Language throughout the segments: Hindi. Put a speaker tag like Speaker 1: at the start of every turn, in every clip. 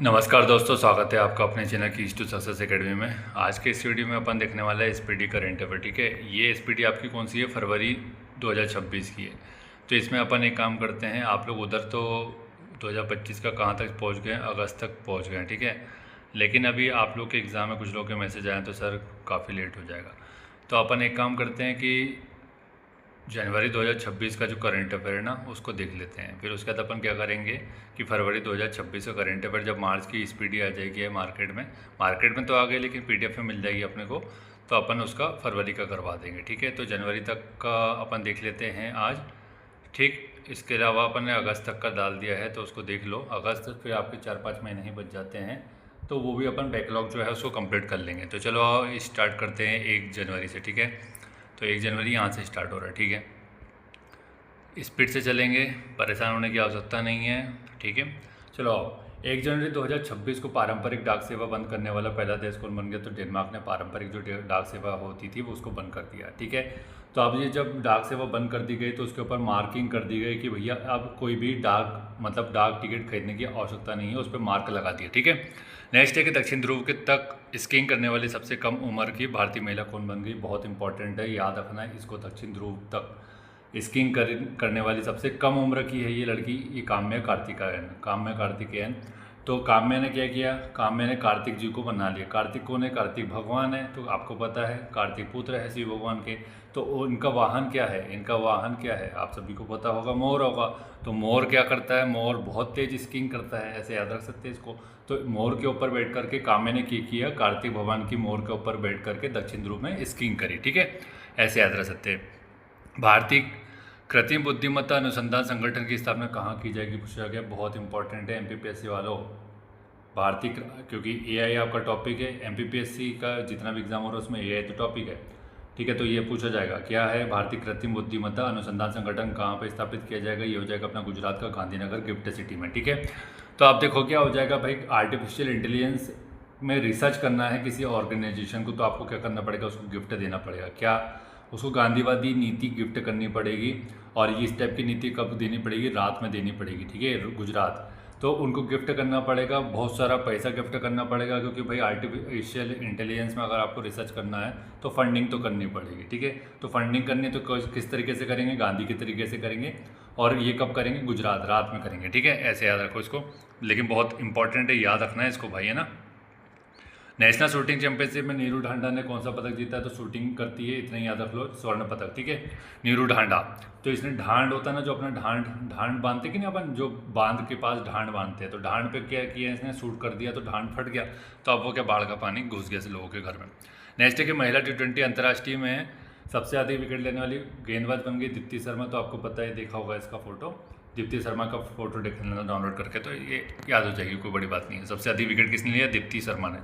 Speaker 1: नमस्कार दोस्तों, स्वागत है आपका अपने चैनल की टू सक्सेस एकेडमी में। आज के इस वीडियो में अपन देखने वाला है एसपीडी करेंट अफेयर। ठीक है, ये एसपीडी आपकी कौन सी है? फरवरी 2026 की है। तो इसमें अपन एक काम करते हैं, आप लोग उधर तो 2025 का कहाँ तक पहुँच गए हैं? अगस्त तक पहुँच गए हैं। ठीक है, लेकिन अभी आप लोग के एग्ज़ाम में कुछ लोग के मैसेज आए तो सर काफ़ी लेट हो जाएगा। तो अपन एक काम करते हैं कि जनवरी 2026 का जो करंट अफेयर है ना, उसको देख लेते हैं। फिर उसके बाद अपन क्या करेंगे कि फरवरी 2026 का करंट अफेयर जब मार्च की स्पीडी आ जाएगी मार्केट में तो आ गई, लेकिन पीडीएफ में मिल जाएगी अपने को, तो अपन उसका फरवरी का करवा देंगे। ठीक है, तो जनवरी तक का अपन देख लेते हैं आज। ठीक, इसके अलावा अपन ने अगस्त तक का डाल दिया है, तो उसको देख लो। अगस्त तक फिर आपके 4-5 महीने ही बच जाते हैं, तो वो भी अपन बैकलॉग जो है उसको कंप्लीट कर लेंगे। तो चलो स्टार्ट करते हैं 1 जनवरी से। ठीक है, तो 1 जनवरी यहाँ से स्टार्ट हो रहा है। ठीक है, स्पीड से चलेंगे, परेशान होने की आवश्यकता नहीं है। ठीक है, चलो आओ। 1 जनवरी 2026 को पारंपरिक डाक सेवा बंद करने वाला पहला देश कौन बन गया? तो डेनमार्क ने पारंपरिक जो डाक सेवा होती थी वो उसको बंद कर दिया। ठीक है, तो अब ये जब डाक सेवा बंद कर दी गई तो उसके ऊपर मार्किंग कर दी गई कि भैया अब कोई भी डाक टिकट खरीदने की आवश्यकता नहीं है, उस पर मार्क लगा दिया। ठीक है, नेक्स्ट है कि दक्षिण ध्रुव के तक स्कीइंग करने वाली सबसे कम उम्र की भारतीय महिला कौन बन गई? बहुत इंपॉर्टेंट है, याद रखना है इसको। दक्षिण ध्रुव तक स्कीइंग करने वाली सबसे कम उम्र की है ये लड़की, ये काम्या कार्तिकेयन। तो काम्या ने क्या किया? काम्या ने कार्तिक जी को बना लिया। कार्तिक कौन है? कार्तिक भगवान है, तो आपको पता है कार्तिक पुत्र है शिव भगवान के। तो इनका वाहन क्या है? आप सभी को पता होगा, मोर होगा। तो मोर क्या करता है? मोर बहुत तेज स्कीइंग करता है, ऐसे याद रख सकते हैं इसको। तो मोर के ऊपर बैठ करके काम्या ने किया, कार्तिक भगवान की मोर के ऊपर बैठ करके दक्षिण ध्रुव में स्कीइंग करी। ठीक है, ऐसे याद रख सकते हैं। भारतीय कृत्रिम बुद्धिमत्ता अनुसंधान संगठन की स्थापना कहाँ की जाएगी? पूछा गया, बहुत इंपॉर्टेंट है एमपीपीएससी वालों। क्योंकि एआई आपका टॉपिक है, एमपीपीएससी का जितना भी एग्जाम हो रहा है उसमें एआई तो टॉपिक है। ठीक है, तो ये पूछा जाएगा क्या है? भारतीय कृत्रिम बुद्धिमत्ता अनुसंधान संगठन कहाँ पर स्थापित किया जाएगा? ये हो जाएगा अपना गुजरात का गांधीनगर गिफ्ट सिटी में। ठीक है, तो आप देखो क्या हो जाएगा भाई, आर्टिफिशियल इंटेलिजेंस में रिसर्च करना है किसी ऑर्गेनाइजेशन को, तो आपको क्या करना पड़ेगा? उसको गिफ्ट देना पड़ेगा। क्या? उसको गांधीवादी नीति गिफ्ट करनी पड़ेगी। और ये इस टाइप की नीति कब देनी पड़ेगी? रात में देनी पड़ेगी। ठीक है, गुजरात। तो उनको गिफ्ट करना पड़ेगा, बहुत सारा पैसा गिफ्ट करना पड़ेगा, क्योंकि भाई आर्टिफिशियल इंटेलिजेंस में अगर आपको रिसर्च करना है तो फंडिंग तो करनी पड़ेगी। ठीक है, तो फंडिंग करनी तो किस तरीके से करेंगे? गांधी के तरीके से करेंगे। और ये कब करेंगे? गुजरात, रात में करेंगे। ठीक है, ऐसे याद रखो इसको, लेकिन बहुत इंपॉर्टेंट है, याद रखना है इसको भाई, है ना। नेशनल शूटिंग चैंपियनशिप में नीरू ढांडा ने कौन सा पदक जीता है? तो शूटिंग करती है, इतना ही याद रख लो, स्वर्ण पदक। ठीक है, नीरू ढांडा। तो इसने ढांड होता है ना, जो अपना ढांड बांधते कि नहीं अपन, जो बांध के पास ढांड बांधते हैं, तो ढांड पे क्या किया इसने? शूट कर दिया, तो ढांड फट गया। तो अब वो क्या, बाढ़ का पानी घुस गया लोगों के घर में। नेक्स्ट है कि महिला T20 अंतर्राष्ट्रीय में सबसे अधिक विकेट लेने वाली गेंदबाज बन गई दीप्ति शर्मा। तो आपको पता है, देखा होगा इसका फोटो, दीप्ति शर्मा का फोटो देख लेना डाउनलोड करके, तो ये याद हो जाएगी, कोई बड़ी बात नहीं है। सबसे अधिक विकेट किसने लिया? दीप्ति शर्मा ने।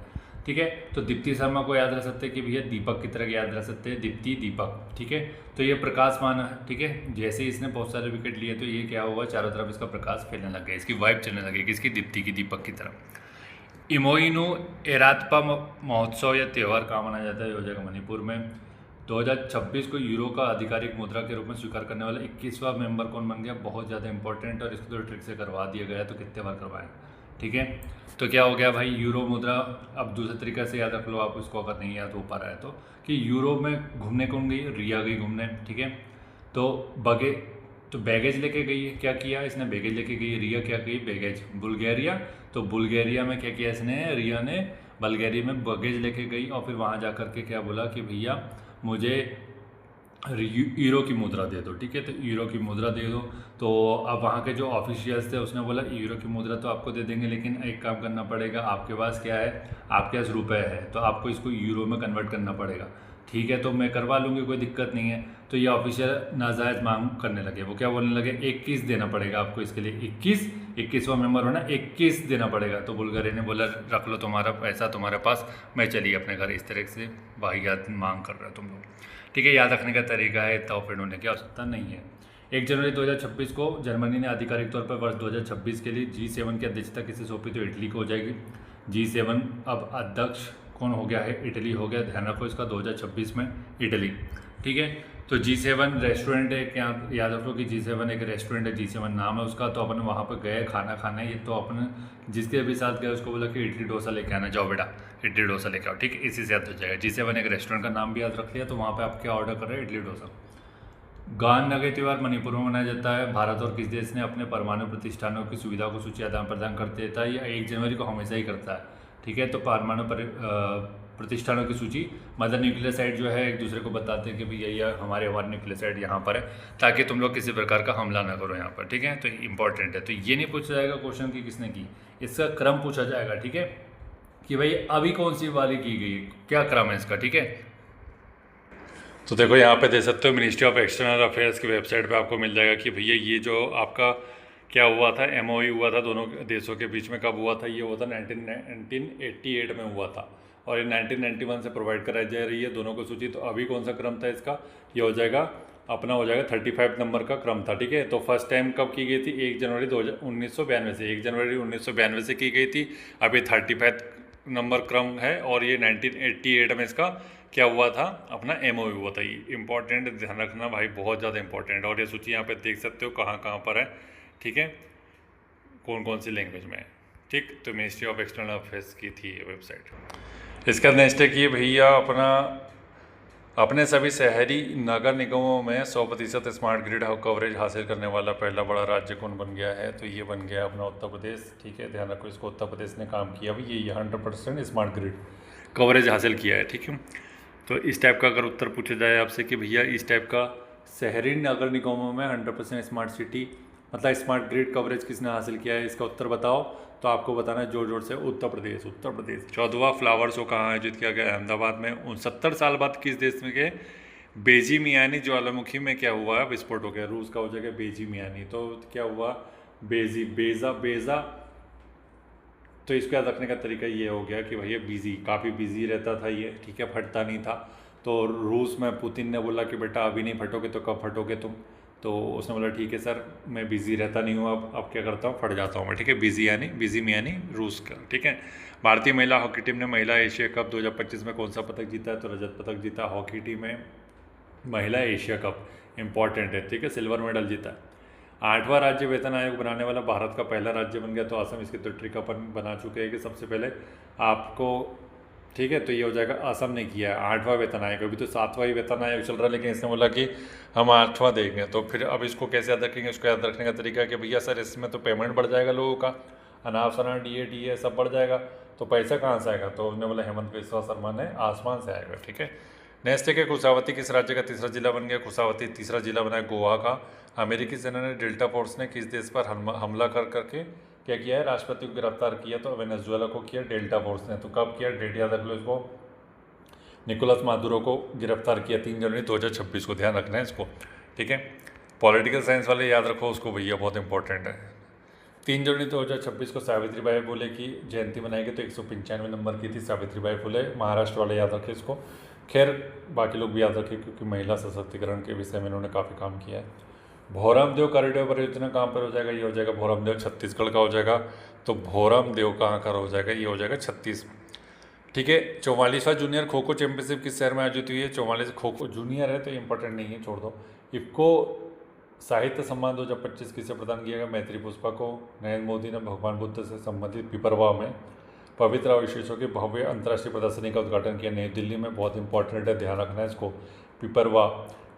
Speaker 1: ठीक है, तो दीप्ति शर्मा को याद रख सकते हैं कि भैया दीपक की तरह याद रख सकते हैं, दीप्ति दीपक। ठीक है, तो ये प्रकाश मान है। ठीक है, जैसे इसने बहुत सारे विकेट लिए तो ये क्या हुआ, चारों तरफ इसका प्रकाश फैलने लग गया, इसकी वाइब चलने लगी, किसकी? दीप्ति की, दीपक की तरह। इमोइनु एरातपा महोत्सव या त्यौहार कहाँ मनाया जाता है? हो जाएगा मणिपुर में। 2026 को यूरो का आधिकारिक मुद्रा के रूप में स्वीकार करने वाला 21वां मेंबर कौन बन गया? बहुत ज़्यादा इंपॉर्टेंट, और इसको तो ट्रिक से करवा दिया गया, तो कितने बार करवाएं। ठीक है, तो क्या हो गया भाई, यूरो मुद्रा। अब दूसरे तरीके से याद रख लो आप इसको, अगर नहीं याद हो पा रहा है तो, कि यूरो में घूमने कौन गई? रिया गई घूमने। ठीक है, तो बैगेज लेके गई है, क्या किया इसने? बैगेज लेके गई। रिया क्या गई? बैगेज। बुल्गारिया, तो बुल्गारिया में क्या किया इसने? रिया ने बल्गारिया में बैगेज लेके गई, और फिर वहाँ जा कर के क्या बोला कि भैया मुझे यूरो की मुद्रा दे दो। ठीक है, तो यूरो की मुद्रा दे दो। तो अब वहाँ के जो ऑफिशियल्स थे उसने बोला यूरो की मुद्रा तो आपको दे देंगे, लेकिन एक काम करना पड़ेगा, आपके पास क्या है? आपके पास रुपए है, तो आपको इसको यूरो में कन्वर्ट करना पड़ेगा। ठीक है, तो मैं करवा लूँगी, कोई दिक्कत नहीं है। तो ये ऑफिशियल नाजायज़ मांग करने लगे, वो क्या बोलने लगे? 21 देना पड़ेगा आपको इसके लिए। 21वां मेंबर होना, 21 देना पड़ेगा। तो बुल्गारिया ने बोला रख लो तुम्हारा पैसा तुम्हारे पास, मैं चलिए अपने घर। इस तरह से वाहियात मांग कर रहे हो तुम लोग। ठीक है, याद रखने का तरीका है, इतना ऑफेंड होने की आवश्यकता नहीं है। 1 जनवरी 2026 को जर्मनी ने आधिकारिक तौर पर वर्ष 2026 के लिए G7 की अध्यक्षता किसे सौंपी? तो इटली को हो जाएगी। G7 अब अध्यक्ष कौन हो गया है? इटली हो गया, ध्यान रखो इसका, 2026 में इटली। ठीक है, तो G7 रेस्टोरेंट है, क्या याद रखो कि G7 एक रेस्टोरेंट है, G7 नाम है उसका। तो अपन वहाँ पर गए खाना खाने, ये तो अपन जिसके भी साथ गए उसको बोला कि इडली डोसा लेके आना, जाओ बेटा इडली डोसा लेके आओ, ठीक है, इसी से याद हो जाएगा। G7 एक रेस्टोरेंट का नाम भी याद रख लिया। तो वहाँ पर आप क्या ऑर्डर कर रहे हैं, इडली डोसा। गान नगे त्यौहार मणिपुर में मनाया जाता है। भारत और किस देश ने अपने परमाणु प्रतिष्ठानों की सुविधा को सूची आदान प्रदान कर देता है, या 1 जनवरी को हमेशा ही करता है, ठीक है। तो परमाणु प्रतिष्ठानों की सूची, मदर न्यूक्लियर साइट जो है एक दूसरे को बताते हैं कि भाई ये हमारे न्यूक्लियर साइट यहाँ पर है, ताकि तुम लोग किसी प्रकार का हमला ना करो यहाँ पर, ठीक है। तो इंपॉर्टेंट है। तो ये नहीं पूछा जाएगा क्वेश्चन कि किसने की, इसका क्रम पूछा जाएगा, ठीक है, कि भाई अभी कौन सी वाली की गई, क्या क्रम है इसका, ठीक है। तो देखो यहाँ पे दे सकते हो, मिनिस्ट्री ऑफ एक्सटर्नल अफेयर्स की वेबसाइट पे आपको मिल जाएगा कि भैया ये जो आपका क्या हुआ था, MOU हुआ था दोनों देशों के बीच में, कब हुआ था, ये हुआ था 1988 में हुआ था, और ये 1991 से प्रोवाइड कराई जा रही है दोनों को सूची। तो अभी कौन सा क्रम था इसका, ये हो जाएगा अपना, हो जाएगा 35 नंबर का क्रम था, ठीक है। तो फर्स्ट टाइम कब की गई थी, 1 जनवरी 1992 से, 1 जनवरी 1992 से की गई थी। अभी 35 नंबर क्रम है, और ये 1988 में इसका क्या हुआ था, अपना MOU हुआ था। ये इंपॉर्टेंट, ध्यान रखना भाई, बहुत ज़्यादा इंपॉर्टेंट। और ये सूची यहाँ पे देख सकते हो कहाँ कहाँ पर है, ठीक है, कौन कौन सी लैंग्वेज में है, ठीक। तो मिनिस्ट्री ऑफ एक्सटर्नल अफेयर्स की थी ये वेबसाइट। इसका नेक्स्ट है कि भैया अपने सभी शहरी नगर निगमों में 100% स्मार्ट ग्रिड कवरेज हासिल करने वाला पहला बड़ा राज्य कौन बन गया है। तो ये बन गया अपना उत्तर प्रदेश, ठीक है। ध्यान रखो, इसको उत्तर प्रदेश ने काम किया भाई, ये 100% स्मार्ट ग्रिड कवरेज हासिल किया है, ठीक है। तो इस टाइप का अगर उत्तर पूछा जाए आपसे कि भैया इस टाइप का शहरी नगर निगमों में 100% स्मार्ट सिटी, मतलब स्मार्ट ग्रिड कवरेज किसने हासिल किया है, इसका उत्तर बताओ। तो आपको बताना है जोर जोर से, उत्तर प्रदेश, उत्तर प्रदेश। 14वां फ्लावर शो कहाँ आयोजित किया गया, अहमदाबाद में। 69 साल बाद किस देश में के बेजीमियानी ज्वालामुखी में क्या हुआ है, विस्फोट हो गया। रूस का हो जाएगा बेजीमियानी। तो क्या हुआ, बेजा। तो इसको याद रखने का तरीका ये हो गया कि भैया बिजी, काफ़ी बिजी रहता था ये, ठीक है, फटता नहीं था। तो रूस में पुतिन ने बोला कि बेटा अभी नहीं फटोगे तो कब फटोगे तुम। तो उसने बोला ठीक है सर, मैं बिज़ी रहता नहीं हूँ, अब क्या करता हूँ, फट जाता हूँ मैं, ठीक है। बिजी में यानी रूस का, ठीक है। भारतीय महिला हॉकी टीम ने महिला एशिया कप 2025 में कौन सा पदक जीता है, तो रजत पदक जीता हॉकी टीम में महिला एशिया कप, इंपॉर्टेंट है, ठीक है, सिल्वर मेडल जीता है। 8वां राज्य वेतन आयोग बनाने वाला भारत का पहला राज्य बन गया। तो असम इसकी तो ट्रिक अपन बना चुके हैं कि सबसे पहले आपको, ठीक है। तो ये हो जाएगा, असम ने किया है 8वां वेतन आयोग। अभी तो 7वां ही वेतन आयोग चल रहा है, लेकिन इसने बोला कि हम 8वां देंगे। तो फिर अब इसको कैसे याद रखेंगे, इसको याद रखने का तरीका है कि भैया सर इसमें तो पेमेंट बढ़ जाएगा लोगों का, अनाप शनाप DA सब बढ़ जाएगा, तो पैसा कहाँ से आएगा। तो उन्होंने बोला हेमंत बिस्वा शर्मा ने, आसमान से आएगा, ठीक है। नेक्स्ट है कि कुशावती किस राज्य का तीसरा जिला बन गया। कुशावती तीसरा जिला बना है गोवा का। अमेरिकी सेना ने डेल्टा फोर्स ने किस देश पर हमला करके क्या किया है, राष्ट्रपति को गिरफ्तार किया। तो वेनेजुएला को किया डेल्टा फोर्स ने। तो कब किया, डेट याद रख लो इसको, निकोलस मादुरो को गिरफ्तार किया 3 जनवरी 2026 को, ध्यान रखना है इसको, ठीक है। पॉलिटिकल साइंस वाले याद रखो उसको भैया, बहुत इंपॉर्टेंट है। 3 जनवरी 2026 को सावित्रीबाई फुले की जयंती मनाई गई। तो 195 नंबर की थी सावित्रीबाई फुले, महाराष्ट्र वाले याद रखे इसको। खैर बाकी लोग भी याद रखें, क्योंकि महिला सशक्तिकरण के विषय में इन्होंने काफ़ी काम किया है। भोरम देव कॉरिडोर परियोजना कहाँ पर हो जाएगा, ये हो जाएगा भोरम देव, छत्तीसगढ़ का हो जाएगा। तो भोरम देव कहाँ का हो जाएगा, ये हो जाएगा 36, ठीक है। 44वां जूनियर खो खो चैंपियनशिप किस शहर में आयोजित हुई है। 44 खो खो जूनियर है तो इंपॉर्टेंट नहीं है, छोड़ दो। इफ्को साहित्य सम्मान 2025 किसे प्रदान किया गया, मैत्री पुष्पा को। नरेंद्र मोदी ने भगवान बुद्ध से संबंधित पिपरवा में पवित्र अवशेषों की भव्य अंतर्राष्ट्रीय प्रदर्शनी का उद्घाटन किया नई दिल्ली में, बहुत इंपॉर्टेंट है, ध्यान रखना है इसको। पिपरवा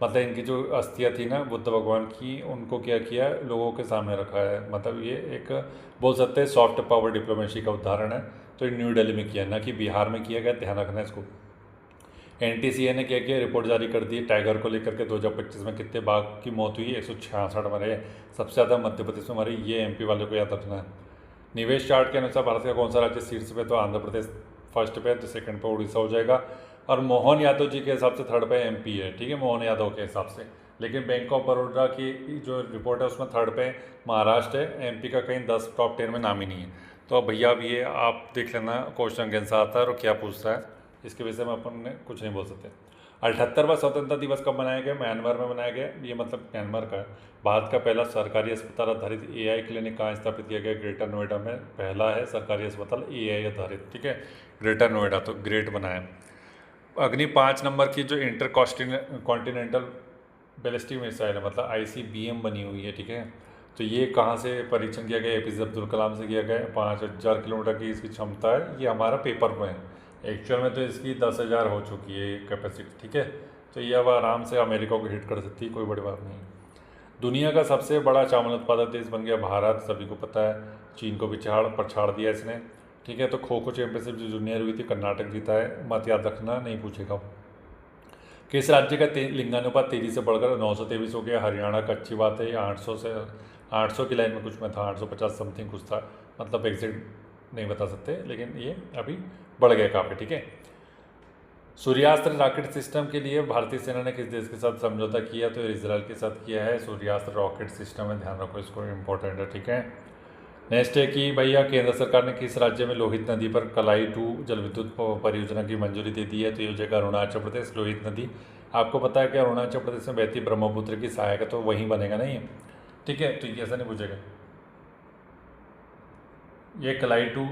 Speaker 1: मतलब इनकी जो अस्थियाँ थी ना बुद्ध भगवान की, उनको क्या किया, लोगों के सामने रखा है। मतलब ये एक बोल सकते हैं सॉफ्ट पावर डिप्लोमेसी का उदाहरण है। तो ये न्यू दिल्ली में किया, ना कि बिहार में किया गया, ध्यान रखना है इसको। NTCA ने क्या किया, रिपोर्ट जारी कर दी टाइगर को लेकर के। 2025 में कितने बाघ की मौत हुई, 166 मरे, सबसे ज़्यादा मध्य प्रदेश में मरे, ये MP वाले को याद रखना है। निवेश चार्ट के अनुसार भारत का कौन सा राज्य शीर्ष पे, तो आंध्र प्रदेश फर्स्ट पे, तो सेकंड पे उड़ीसा हो जाएगा। और मोहन यादव जी के हिसाब से थर्ड पे MP है, ठीक है, मोहन यादव के हिसाब से। लेकिन बैंक ऑफ बड़ौदा की जो रिपोर्ट है उसमें थर्ड पे महाराष्ट्र है, MP का कहीं 10 टॉप 10 में नाम ही नहीं है। तो अब भैया अब ये आप देख लेना क्वेश्चन कैसा आता है और क्या पूछता है, इसके विषय में अपन ने कुछ नहीं बोल सकते। 78वां स्वतंत्रता दिवस कब मनाया गया, म्यांमार में मनाया गया। ये मतलब म्यांमार का है। भारत का पहला सरकारी अस्पताल आधारित AI क्लिनिक कहाँ स्थापित किया गया, ग्रेटर नोएडा में पहला है सरकारी अस्पताल AI आधारित, ठीक है, ग्रेटर नोएडा, तो ग्रेट बनाया। अग्नि 5 नंबर की जो इंटर कॉन्टिनेंटल
Speaker 2: बैलिस्टिक मिसाइल है, मतलब ICBM बनी हुई है, ठीक है। तो ये कहाँ से परीक्षण किया गया? APJ अब्दुल कलाम से किया गया है। 5000 किलोमीटर की इसकी क्षमता है। ये हमारा पेपर में है, एक्चुअल में तो इसकी 10,000 हो चुकी है कैपेसिटी, ठीक है। तो ये अब आराम से अमेरिका को हिट कर सकती है, कोई बड़ी बात नहीं। दुनिया का सबसे बड़ा चावल उत्पादक देश बन गया भारत, सभी को पता है। चीन को भी पछाड़ दिया इसने, ठीक है। तो खो खो चैंपियनशिप जो जूनियर हुई थी, कर्नाटक जीता है, मत याद रखना, नहीं पूछेगा। किस राज्य का लिंगानुपात तेजी से बढ़कर 923 हो गया? हरियाणा का, अच्छी बात है। ये 800 की लाइन में कुछ में था, 850 समथिंग कुछ था, मतलब एग्जैक्ट नहीं बता सकते, लेकिन ये अभी बढ़ गया काफ़ी, ठीक है। सूर्यास्त्र रॉकेट सिस्टम के लिए भारतीय सेना ने किस देश के साथ समझौता किया? तो इजराइल के साथ किया है। सूर्यास्त्र रॉकेट सिस्टम में ध्यान रखो, इसको इम्पोर्टेंट है, ठीक है। नेक्स्ट है कि भैया केंद्र सरकार ने किस राज्य में लोहित नदी पर कलाई 2 जल विद्युत परियोजना की मंजूरी दे दी है? तो ये जगह अरुणाचल प्रदेश। लोहित नदी आपको पता है कि अरुणाचल प्रदेश में बहती ब्रह्मपुत्र की सहायक है, तो वहीं बनेगा नहीं है, ठीक है। तो ये ऐसा नहीं पूछेगा। ये कलाई 2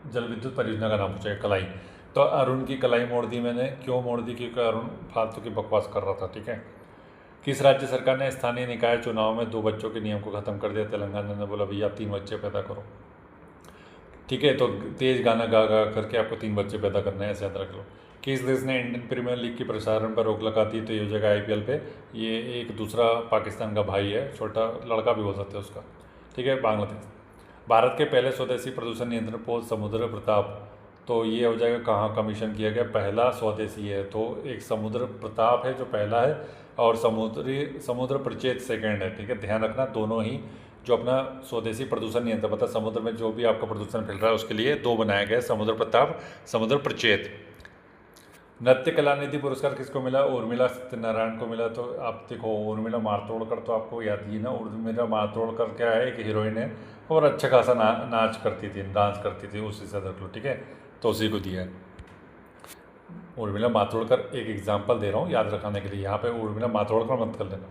Speaker 2: जल विद्युत परियोजना का नाम पूछेगा, कलाई। तो अरुण की कलाई मोड़ दी मैंने, क्यों मोड़ दी? क्योंकि अरुण फालतू की बकवास कर रहा था, ठीक है। किस राज्य सरकार ने स्थानीय निकाय चुनाव में 2 बच्चों के नियम को खत्म कर दिया? तेलंगाना ने बोला भैया 3 बच्चे पैदा करो, ठीक है। तो तेज गाना गा गा करके आपको 3 बच्चे पैदा करने हैं, ऐसे याद रख लो। किस देश ने इंडियन प्रीमियर लीग की प्रसारण पर रोक लगा दी? तो ये जगह IPL पे। ये एक दूसरा पाकिस्तान का भाई है, छोटा लड़का भी बोल सकते हैं उसका, ठीक है, बांग्लादेश। भारत के पहले स्वदेशी प्रदूषण नियंत्रण पोस्ट समुद्र प्रताप, तो ये हो जाएगा कहाँ कमीशन किया गया? पहला स्वदेशी है, तो एक समुद्र प्रताप है जो पहला है, और समुद्र प्रचेत सेकंड है, ठीक है। ध्यान रखना, दोनों ही जो अपना स्वदेशी प्रदूषण नियंत्रण, मतलब समुद्र में जो भी आपका प्रदूषण फैल रहा है उसके लिए 2 बनाए गए, समुद्र प्रताप, समुद्र प्रचेत। नृत्य कला निधि पुरस्कार किसको मिला? उर्मिला सत्यनारायण को मिला। तो आप देखो, उर्मिला मातोंडकर तो आपको याद ही ना, उर्मिला मातोंडकर क्या है, एक हीरोइन है और अच्छा खासा नाच करती थी, डांस करती थी, उसी से रख लो, ठीक है। तो उसी को दिया है। उर्मिला मातोंडकर एक एग्जाम्पल दे रहा हूँ याद रखने के लिए, यहाँ पे उर्मिला मातोंडकर मत कर लेना।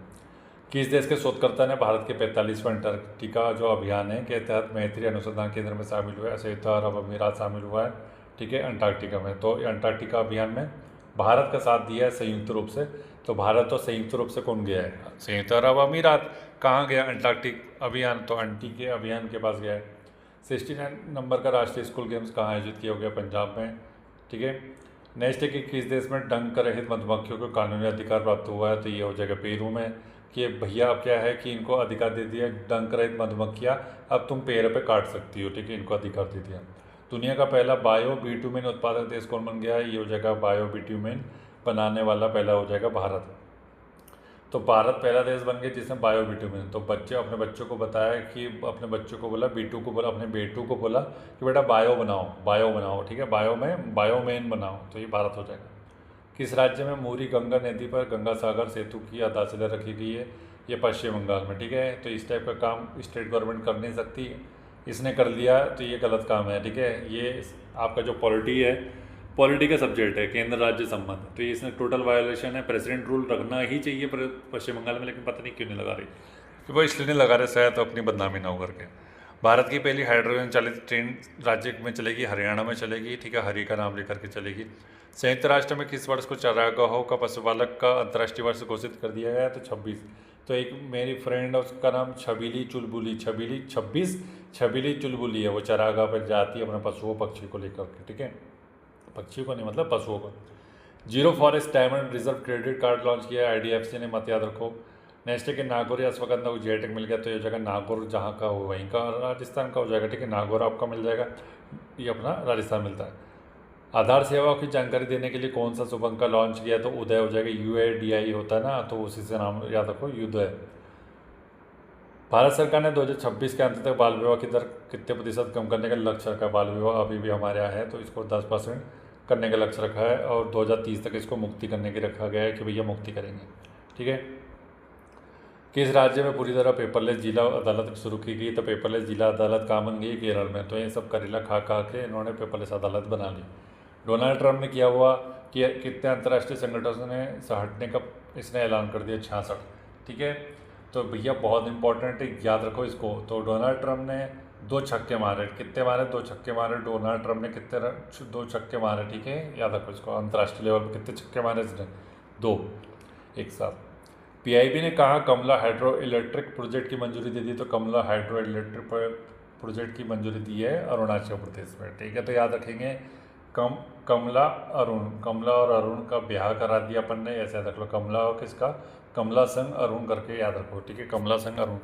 Speaker 2: किस देश के शोधकर्ता ने भारत के 45वें अंटार्कटिका जो अभियान है के तहत मैत्री अनुसंधान केंद्र में शामिल हुआ है? संयुक्त अरब अमीरात शामिल हुआ है, ठीक है, अंटार्कटिका में। तो अंटार्कटिका अभियान में भारत का साथ दिया है संयुक्त रूप से। तो भारत तो संयुक्त रूप से कौन गया है? संयुक्त अरब अमीरात। कहाँ गया अंटार्कटिक अभियान? तो अंटी के अभियान के पास गया है। 69 नंबर का राष्ट्रीय स्कूल गेम्स कहाँ आयोजित किया गया? पंजाब में, ठीक है। नेक्स्ट है कि किस देश में डंक रहित मधुमक्खियों को कानूनी अधिकार प्राप्त हुआ है? तो ये हो जाएगा पेरू में। कि भैया अब क्या है कि इनको अधिकार दे दिया, डंक रहित मधुमक्खियाँ अब तुम पेड़ पे काट सकती हो, ठीक है, इनको अधिकार दे दिया। दुनिया का पहला बायो बिटुमेन उत्पादक देश कौन बन गया है? ये हो जाएगा बायो बिटुमेन बनाने वाला पहला हो जाएगा भारत। तो भारत पहला देश बन गया जिसने बायो बिटुमेन। तो अपने बच्चों को बताया कि अपने बच्चों को बोला, अपने बेटू को बोला कि बेटा बायो बनाओ, ठीक है, बायोमेन बनाओ, तो ये भारत हो जाएगा। किस राज्य में मुरी गंगा नदी पर गंगा सागर सेतु की आधारशिला रखी गई है? ये पश्चिम बंगाल में, ठीक है। तो इस टाइप का काम स्टेट गवर्नमेंट कर नहीं सकती, इसने कर लिया तो ये गलत काम है, ठीक है। ये आपका जो पॉलिटी का सब्जेक्ट है, केंद्र राज्य संबंध, तो ये इसमें टोटल वायोलेशन है। प्रेसिडेंट रूल रखना ही चाहिए पश्चिम बंगाल में, लेकिन पता नहीं क्यों नहीं लगा रही, कि वो इसलिए नहीं लगा रहे शायद तो अपनी बदनामी ना हो करके। भारत की पहली हाइड्रोजन चालित ट्रेन राज्य में चलेगी? हरियाणा में चलेगी, ठीक है, हरि का नाम लेकर के चलेगी। संयुक्त राष्ट्र में किस वर्ष को चरागाहों का पशुपालक का अंतर्राष्ट्रीय वर्ष घोषित कर दिया गया है? तो 26। तो एक मेरी फ्रेंड है, उसका नाम छबीली चुलबुली है, वो चरागाह पर जाती है अपने पशुओं पक्षी को लेकर के, ठीक है, पक्षियों को नहीं मतलब पशुओं को। Zero forest diamond reserve credit card launch किया है IDFC ने, मत याद रखो। नेक्स्ट है कि नागौर या अश्वगंधा को GI टैग मिल गया, तो ये जगह नागौर जहाँ का हो वहीं का राजस्थान का हो जाएगा, ठीक है। नागौर आपका मिल जाएगा, ये अपना राजस्थान मिलता है। आधार सेवाओं की जानकारी देने के लिए कौन सा शुभ अंक का लॉन्च किया? तो उदय हो जाएगा, UIDI होता है ना, तो उसी से नाम याद रखो, उदय। भारत सरकार ने 2026 के अंत तक बाल विवाह की दर कितने प्रतिशत कम करने का लक्ष्य रखा है? बाल विवाह अभी भी हमारे यहाँ है, तो इसको 10% करने का लक्ष्य रखा है, और 2030 तक इसको मुक्ति करने की रखा गया है कि भैया मुक्ति करेंगे, ठीक है। किस राज्य में पूरी तरह पेपरलेस जिला अदालत शुरू की गई? तो पेपरलेस जिला अदालत कहाँ बन गई? केरल में। तो ये सब करेला खा के इन्होंने पेपरलेस अदालत बना ली। डोनाल्ड ट्रंप ने किया हुआ कि कितने अंतर्राष्ट्रीय संगठनों ने हटने का इसने ऐलान कर दिया? 66, ठीक है। तो भैया बहुत इंपॉर्टेंट है, याद रखो इसको। तो डोनाल्ड ट्रंप ने 2 छक्के मारे, कितने मारे? 2 छक्के मारे। डोनाल्ड ट्रंप ने कितने 2 छक्के मारे, ठीक है, याद रखो इसको। अंतर्राष्ट्रीय लेवल पर कितने छक्के मारे इसने? 2 एक साथ। पीआईबी ने कहा कमला हाइड्रो इलेक्ट्रिक प्रोजेक्ट की मंजूरी दे दी। तो कमला हाइड्रो इलेक्ट्रिक प्रोजेक्ट की मंजूरी दी है अरुणाचल प्रदेश में, ठीक है। तो याद रखेंगे कमला कमला और अरुण का ब्याह करा दिया अपन ने, ऐसे याद रख लो। कमला और किसका, कमला संग अरुण करके याद रखो, ठीक है। कमला संग अरुण।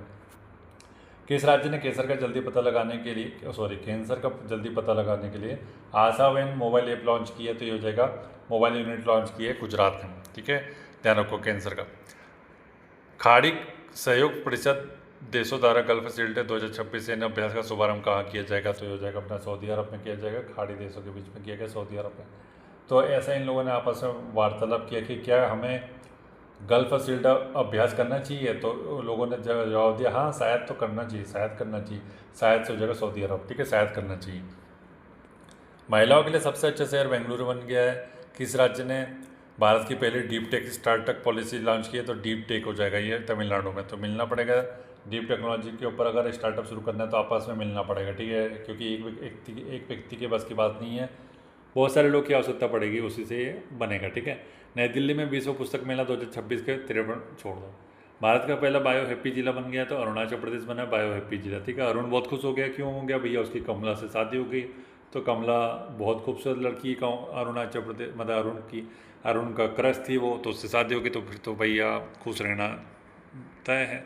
Speaker 2: किस राज्य ने कैंसर का जल्दी पता लगाने के लिए कैंसर का जल्दी पता लगाने के लिए आशा वैन मोबाइल ऐप लॉन्च की है? तो ये हो जाएगा मोबाइल यूनिट लॉन्च की है गुजरात में, ठीक है। ध्यान रखो कैंसर का। खाड़ी सहयोग परिषद देशों द्वारा गल्फ सील्ड 2026 से अभ्यास का शुभारंभ कहाँ किया जाएगा? तो ये हो जाएगा अपना सऊदी अरब में किया जाएगा। खाड़ी देशों के बीच में किया गया सऊदी अरब में। तो ऐसा इन लोगों ने आपस में वार्तालाप किया कि क्या हमें गल्फ सील्ड अभ्यास करना चाहिए? तो लोगों ने जवाब दिया हाँ शायद तो करना चाहिए, शायद करना चाहिए। शायद से हो जाएगा सऊदी अरब, ठीक है, शायद करना चाहिए। महिलाओं के लिए सबसे अच्छा शहर बेंगलुरु बन गया है। किस राज्य ने भारत की पहली deep tech startup policy launch की है? तो डीप टेक हो जाएगा ये तमिलनाडु में। तो मिलना पड़ेगा डीप टेक्नोलॉजी के ऊपर, अगर स्टार्टअप शुरू करना है तो आपस में मिलना पड़ेगा, ठीक है, क्योंकि एक व्यक्ति के बस की बात नहीं है, बहुत सारे लोग की आवश्यकता पड़ेगी, उसी से ये बनेगा, ठीक है। नई दिल्ली में विश्व पुस्तक मेला 2026 के 53 छोड़ दो। भारत का पहला बायो हैप्पी जिला बन गया, तो अरुणाचल प्रदेश बना बायो हैप्पी जिला, ठीक है। अरुण बहुत खुश हो गया, क्यों हो गया भैया? उसकी कमला से शादी हो गई। तो कमला बहुत खूबसूरत लड़की का अरुणाचल प्रदेश, मतलब अरुण का क्रश थी वो, तो उससे शादी होगी, तो फिर तो भैया खुश रहना तय है।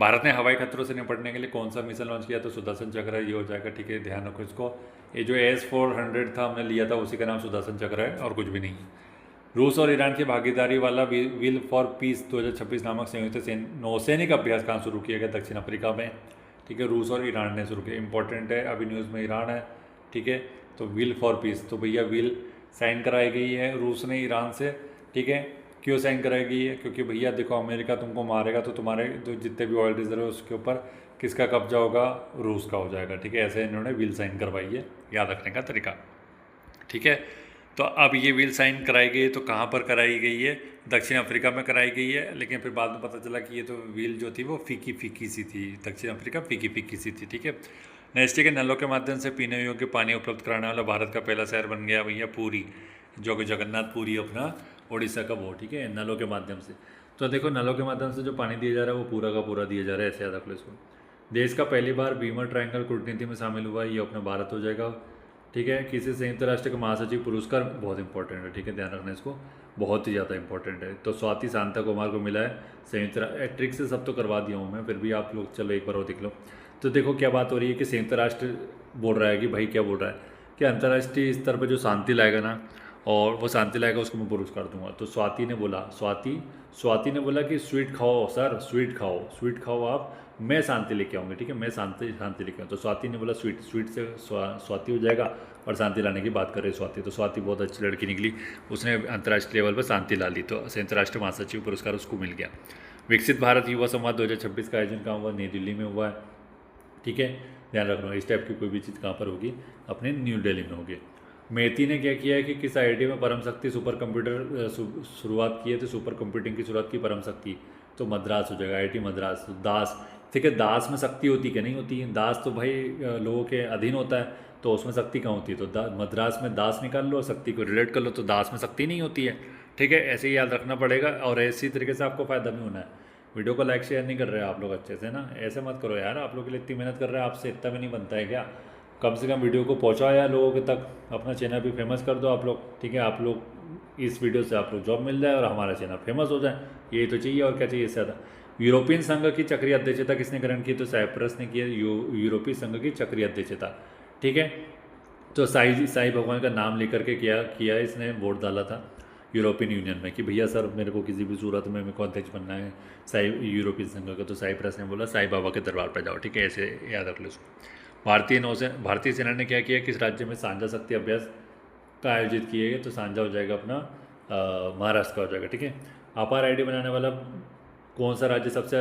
Speaker 2: भारत ने हवाई खतरों से निपटने के लिए कौन सा मिसाइल लॉन्च किया? तो सुदर्शन चक्र है, ये हो जाएगा, ठीक है। ध्यान रखो इसको। ये जो S-400 था हमने लिया था, उसी का नाम सुदर्शन चक्र है और कुछ भी नहीं। रूस और ईरान की भागीदारी वाला विल फॉर पीस 2026 नामक संयुक्त नौसैनिक अभ्यास कहाँ शुरू किया गया? दक्षिण अफ्रीका में, ठीक है। रूस और ईरान ने शुरू किया, इंपॉर्टेंट है, अभी न्यूज़ में ईरान है, ठीक है। तो विल फॉर पीस, तो भैया विल साइन कराई गई है रूस ने ईरान से, ठीक है। क्यों साइन कराई गई है? क्योंकि भैया देखो अमेरिका तुमको मारेगा तो तुम्हारे जो जितने भी ऑयल रिजर्व है उसके ऊपर किसका कब्जा होगा? रूस का हो जाएगा, ठीक है। ऐसे इन्होंने विल साइन करवाई है, याद रखने का तरीका, ठीक है। तो अब ये विल साइन कराई गई, तो कहाँ पर कराई गई है? दक्षिण अफ्रीका में कराई गई है, लेकिन फिर बाद में पता चला कि ये तो विल जो थी वो फीकी फीकी सी थी, दक्षिण अफ्रीका फीकी फीकी सी थी, ठीक है। नेक्स्ट के नलों के माध्यम से पीने योग्य पानी उपलब्ध कराने वाला भारत का पहला शहर बन गया भैया पुरी, जो कि जगन्नाथ पुरी अपना उड़ीसा का वो, ठीक है, नलों के माध्यम से। तो देखो नलों के माध्यम से जो पानी दिया जा रहा है वो पूरा का पूरा दिया जा रहा है, ऐसे याद रख लो इसको। देश का पहली बार बीमर ट्रायंगल कूटनीति में शामिल हुआ है, ये अपना भारत हो जाएगा, ठीक है। किसी संयुक्त राष्ट्र के महासचिव पुरस्कार बहुत इंपॉर्टेंट है, ठीक है, ध्यान रखना इसको, बहुत ही ज़्यादा इंपॉर्टेंट है। तो स्वाति शांता कुमार को मिला है संयुक्त ट्रिक से सब तो करवा दिया हूँ मैं, फिर भी आप लोग चलो एक बार और देख लो। तो देखो क्या बात हो रही है कि संयुक्त राष्ट्र बोल रहा है कि भाई क्या बोल रहा है कि अंतर्राष्ट्रीय स्तर पर जो शांति लाएगा ना, और वो शांति लाएगा उसको मैं पुरस्कार दूंगा। तो स्वाति ने बोला स्वाति ने बोला कि स्वीट खाओ सर, स्वीट खाओ आप, मैं शांति लेके आऊँगी, ठीक है, मैं शांति लेके आऊँ। तो स्वाति ने बोला स्वीट से स्वाति हो जाएगा, और शांति लाने की बात कर रही स्वाति। तो स्वाति बहुत अच्छी लड़की निकली, उसने अंतर्राष्ट्रीय लेवल पर शांति ला ली, तो संयुक्त राष्ट्र महासचिव पुरस्कार उसको मिल गया। विकसित भारत युवा संवाद 2026 का आयोजन कहाँ हुआ? नई दिल्ली में हुआ है, ठीक है, ध्यान रखना। इस टाइप की कोई भी चीज़ कहाँ पर होगी? अपने न्यू दिल्ली में होगी। मेथी ने क्या किया है कि किस आईआईटी में परम शक्ति सुपर कंप्यूटर शुरुआत की है? तो सुपर कंप्यूटिंग की शुरुआत की परम शक्ति, तो मद्रास हो जाएगा, आईआईटी मद्रास। दास, ठीक है, दास में शक्ति होती है क्या? नहीं होती है, दास तो भाई लोगों के अधीन होता है, तो उसमें शक्ति कहाँ होती है? तो मद्रास में दास निकाल लो, शक्ति को रिलेट कर लो, तो दास में शक्ति नहीं होती है, ठीक है। ऐसे ही याद रखना पड़ेगा, और ऐसी तरीके से आपको फ़ायदा भी होना है। वीडियो को लाइक शेयर नहीं कर रहे हैं आप लोग अच्छे से ना, ऐसे मत करो यार, आप लोग के लिए इतनी मेहनत कर रहे हैं, आपसे इतना भी नहीं बनता है क्या? कम से कम वीडियो को पहुँचाओ यार लोगों के तक, अपना चैनल भी फेमस कर दो आप लोग, ठीक है। आप लोग इस वीडियो से आप लोग जॉब मिल जाए और हमारा चैनल फेमस हो जाए, यही तो चाहिए, और क्या चाहिए इससे ज़्यादा। यूरोपियन संघ की चक्रीय अध्यक्षता किसने ग्रहण की? तो साइप्रस ने किया यूरोपीय संघ की चक्रीय अध्यक्षता, ठीक है। तो साई भगवान का नाम लेकर के किया इसने वोट डाला था यूरोपियन यूनियन में कि भैया सर मेरे को किसी भी सूरत में मेरे को अध्यक्ष बनना है यूरोपियन संघ का। तो साइप्रस ने बोला साई बाबा के दरबार पर जाओ, ठीक है, ऐसे याद रख लो इसको। भारतीय सेना ने क्या किया? किस राज्य में सांझा शक्ति अभ्यास का आयोजित किए गए? तो सांझा हो जाएगा अपना महाराष्ट्र का हो जाएगा, ठीक है। अपार आईडी बनाने वाला कौन सा राज्य सबसे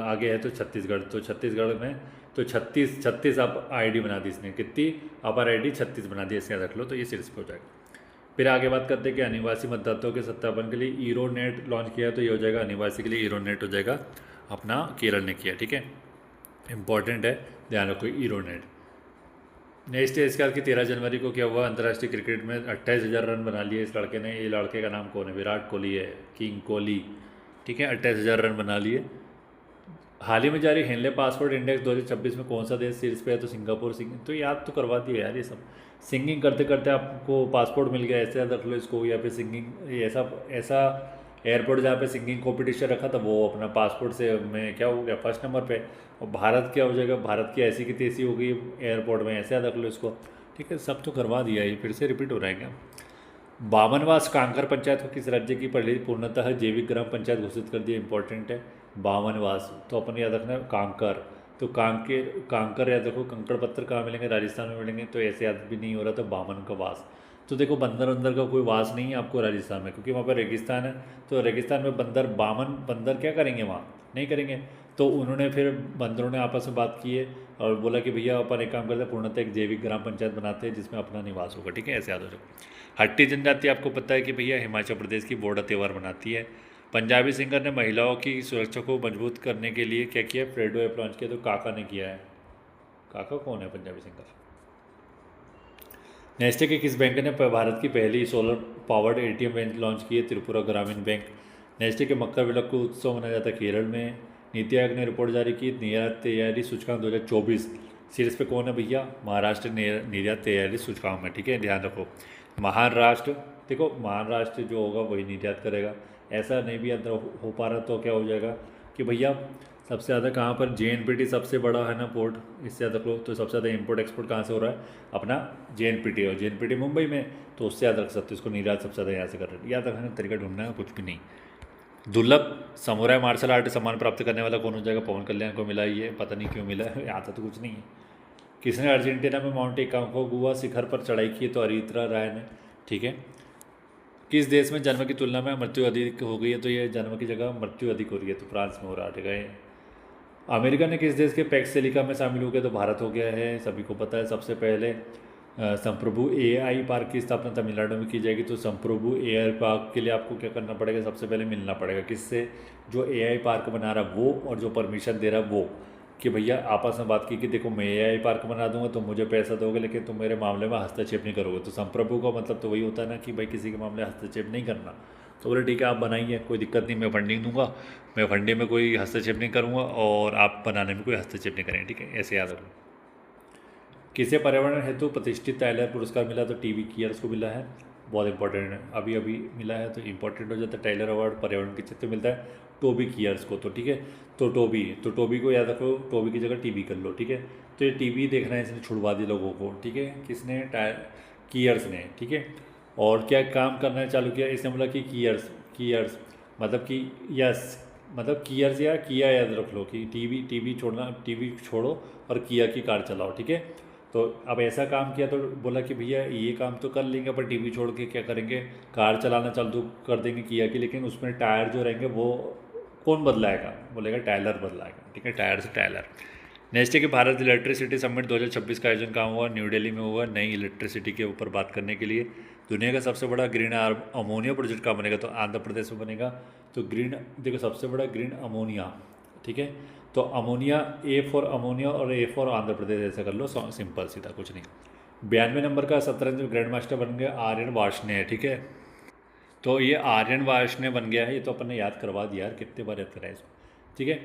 Speaker 2: आगे है? तो छत्तीसगढ़। तो छत्तीसगढ़ में तो 36 अब आईडी बना दी इसने, कितनी? अपार आईडी 36 बना दी, इसके रख लो, तो ये शीर्ष पे हो जाएगा। फिर आगे बात करते हैं कि अनिवासी मतदाताओं के सत्यापन के लिए ईरोनेट लॉन्च किया, तो ये हो जाएगा अनिवासी के लिए ईरोनेट हो जाएगा, अपना केरल ने किया, ठीक है, इंपॉर्टेंट है, ध्यान रखो ईरोनेट। नेक्स्ट है इसके बाद कि 13 जनवरी को क्या हुआ? अंतर्राष्ट्रीय क्रिकेट में 28,000 रन बना लिए इस लड़के ने। ये लड़के का नाम कौन है? विराट कोहली है, किंग कोहली, ठीक है, 28,000 रन बना लिए। हाल ही में जारी हेनले पासपोर्ट इंडेक्स 2026 में कौन सा देश शीर्ष पे है? तो सिंगापुर। सिंगिंग तो याद तो करवा दिए यार ये सब। सिंगिंग करते करते आपको पासपोर्ट मिल गया, ऐसे याद रख लो इसको। या फिर सिंगिंग ऐसा ऐसा एयरपोर्ट जहाँ पे सिंगिंग कंपटीशन रखा था वो अपना पासपोर्ट से में क्या हो गया, फर्स्ट नंबर पे। और भारत क्या हो जाएगा, भारत की ऐसी की तैसी हो गई एयरपोर्ट में, ऐसे याद रख लो इसको। ठीक है, सब तो करवा दिया, ये फिर से रिपीट हो रहा है क्या? बावनवास कांकर पंचायत को किस राज्य की पहली पूर्णतः जैविक ग्राम पंचायत घोषित कर दिया? इंपॉर्टेंट है। बावनवास तो अपन याद रखना है कांकर। तो कांकर याद रखो। कंकड़ पत्थर कहाँ मिलेंगे? राजस्थान में मिलेंगे। तो ऐसे याद भी नहीं हो रहा था बावन का वास। तो देखो बंदर वंदर का कोई वास नहीं है आपको राजस्थान में, क्योंकि वहाँ पर रेगिस्तान है। तो रेगिस्तान में बंदर बावन बंदर क्या करेंगे वहाँ? नहीं करेंगे। तो उन्होंने फिर बंदरों ने आपस में बात की है और बोला कि भैया अपन एक काम करते हैं, पूर्णतः एक जैविक ग्राम पंचायत बनाते हैं जिसमें अपना निवास होगा। ठीक है, ऐसे याद हो जाओ। हट्टी जनजाति आपको पता है कि भैया हिमाचल प्रदेश की बोर्ड त्यौहार मनाती है। पंजाबी सिंगर ने महिलाओं की सुरक्षा को मजबूत करने के लिए क्या किया? फ्रेडो ऐप लॉन्च किया। तो काका ने किया है। काका कौन है पंजाबी सिंगर? नेस्टे के किस बैंक ने भारत की पहली solar powered ATM bank launch की है? त्रिपुरा ग्रामीण बैंक। नेस्टे के मकर विलक उत्सव मनाया जाता है केरल में। नीति आयोग ने रिपोर्ट जारी की निर्यात तैयारी सूचकांक 2024। शीर्ष पे कौन है भैया? महाराष्ट्र निर्यात तैयारी सूचकांक में। ठीक है, ध्यान रखो। महाराष्ट्र, देखो महाराष्ट्र जो होगा वही निर्यात करेगा। ऐसा नहीं भी अंदर हो पा रहा तो क्या हो जाएगा कि भैया सबसे ज़्यादा कहाँ पर JNPT सबसे बड़ा है ना पोर्ट, इससे ज़्यादा लो। तो सबसे ज़्यादा इंपोर्ट एक्सपोर्ट कहाँ से हो रहा है? अपना JNPT। और JNPT मुंबई में, तो उससे याद रख सकते हो इसको। निर्यात सबसे ज़्यादा यहाँ से कर रहे हैं। याद रखने का तरीका ढूंढना है, कुछ भी नहीं। दुर्लभ समुराई मार्शल आर्ट सम्मान प्राप्त करने वाला कौन हो जाएगा? पवन कल्याण को मिला ये, पता नहीं क्यों मिला है, आता तो कुछ नहीं है। किसने अर्जेंटीना में माउंट एकांकोगुआ शिखर पर चढ़ाई की? तो अरित्रा राय ने। ठीक है। किस देश में जन्म की तुलना में मृत्यु अधिक हो गई है? तो ये जन्म की जगह मृत्यु अधिक हो रही है, तो फ्रांस में हो रहा है। ठीक है। अमेरिका ने किस देश के पैक्स सिलिका में शामिल हो गया? तो भारत हो गया है, सभी को पता है। सबसे पहले संप्रभु AI पार्क की स्थापना तमिलनाडु में की जाएगी। तो संप्रभु AI पार्क के लिए आपको क्या करना पड़ेगा? सबसे पहले मिलना पड़ेगा किससे? जो AI पार्क बना रहा है वो, और जो परमिशन दे रहा है वो, कि भैया आपस में बात की कि देखो मैं AI पार्क बना दूंगा तो मुझे पैसा दोगे, लेकिन तुम मेरे मामले में हस्तक्षेप नहीं करोगे। तो संप्रभु का मतलब तो वही होता है ना कि भाई किसी के मामले हस्तक्षेप नहीं करना। तो बोले ठीक है आप बनाइए, कोई दिक्कत नहीं, मैं फंडिंग दूंगा, मैं फंडिंग में कोई हस्तक्षेप नहीं करूंगा और आप बनाने में कोई हस्तक्षेप नहीं करेंगे। ठीक है, ऐसे याद रखो। किसे पर्यावरण हेतु प्रतिष्ठित टाइलर पुरस्कार मिला? तो टीवी कियर्स को मिला है। बहुत इंपॉर्टेंट है, अभी अभी मिला है तो इंपॉर्टेंट हो जाता है। टाइलर अवार्ड पर्यावरण के क्षेत्र में मिलता है टोबी कियर्स को। तो ठीक है, तो टोबी को याद रखो, टोबी की जगह टीवी कर लो। ठीक है, तो ये टीवी देखना है इसने छुड़वा दिया लोगों को। ठीक है, किसने? कियर्स ने। ठीक है, और क्या काम करना है चालू किया? इसने बोला कि कियर्स मतलब कि यस, मतलब कियर्स या किया याद रख लो कि टीवी छोड़ना, टीवी छोड़ो और किया की कार चलाओ। ठीक है, तो अब ऐसा काम किया तो बोला कि भैया ये काम तो कर लेंगे पर टीवी छोड़ के क्या करेंगे? कार चलाना चालू कर देंगे किया की, लेकिन उसमें टायर जो रहेंगे वो कौन बदलाएगा? बोलेगा टाइलर बदलाएगा। ठीक है, टायर से टाइलर। नेक्स्ट है कि भारत इलेक्ट्रिसिटी समिट 2026 का आयोजन कहाँ हुआ? न्यू दिल्ली में हुआ। नई इलेक्ट्रिसिटी के ऊपर बात करने के लिए। दुनिया का सबसे बड़ा ग्रीन अमोनिया प्रोजेक्ट कहाँ बनेगा? तो आंध्र प्रदेश में बनेगा। तो ग्रीन, देखो सबसे बड़ा ग्रीन अमोनिया। ठीक है, तो अमोनिया, A फॉर अमोनिया और A फॉर आंध्र प्रदेश, ऐसा कर लो, सिंपल सीधा, कुछ नहीं। 92 नंबर का शतरंज ग्रैंड मास्टर बन गया आर्यन वार्ष्णेय। ठीक है, तो ये आर्यन वार्ष्णेय बन गया है। ये तो अपन ने याद करवा दिया यार, कितने बार याद कराया इसको। ठीक है,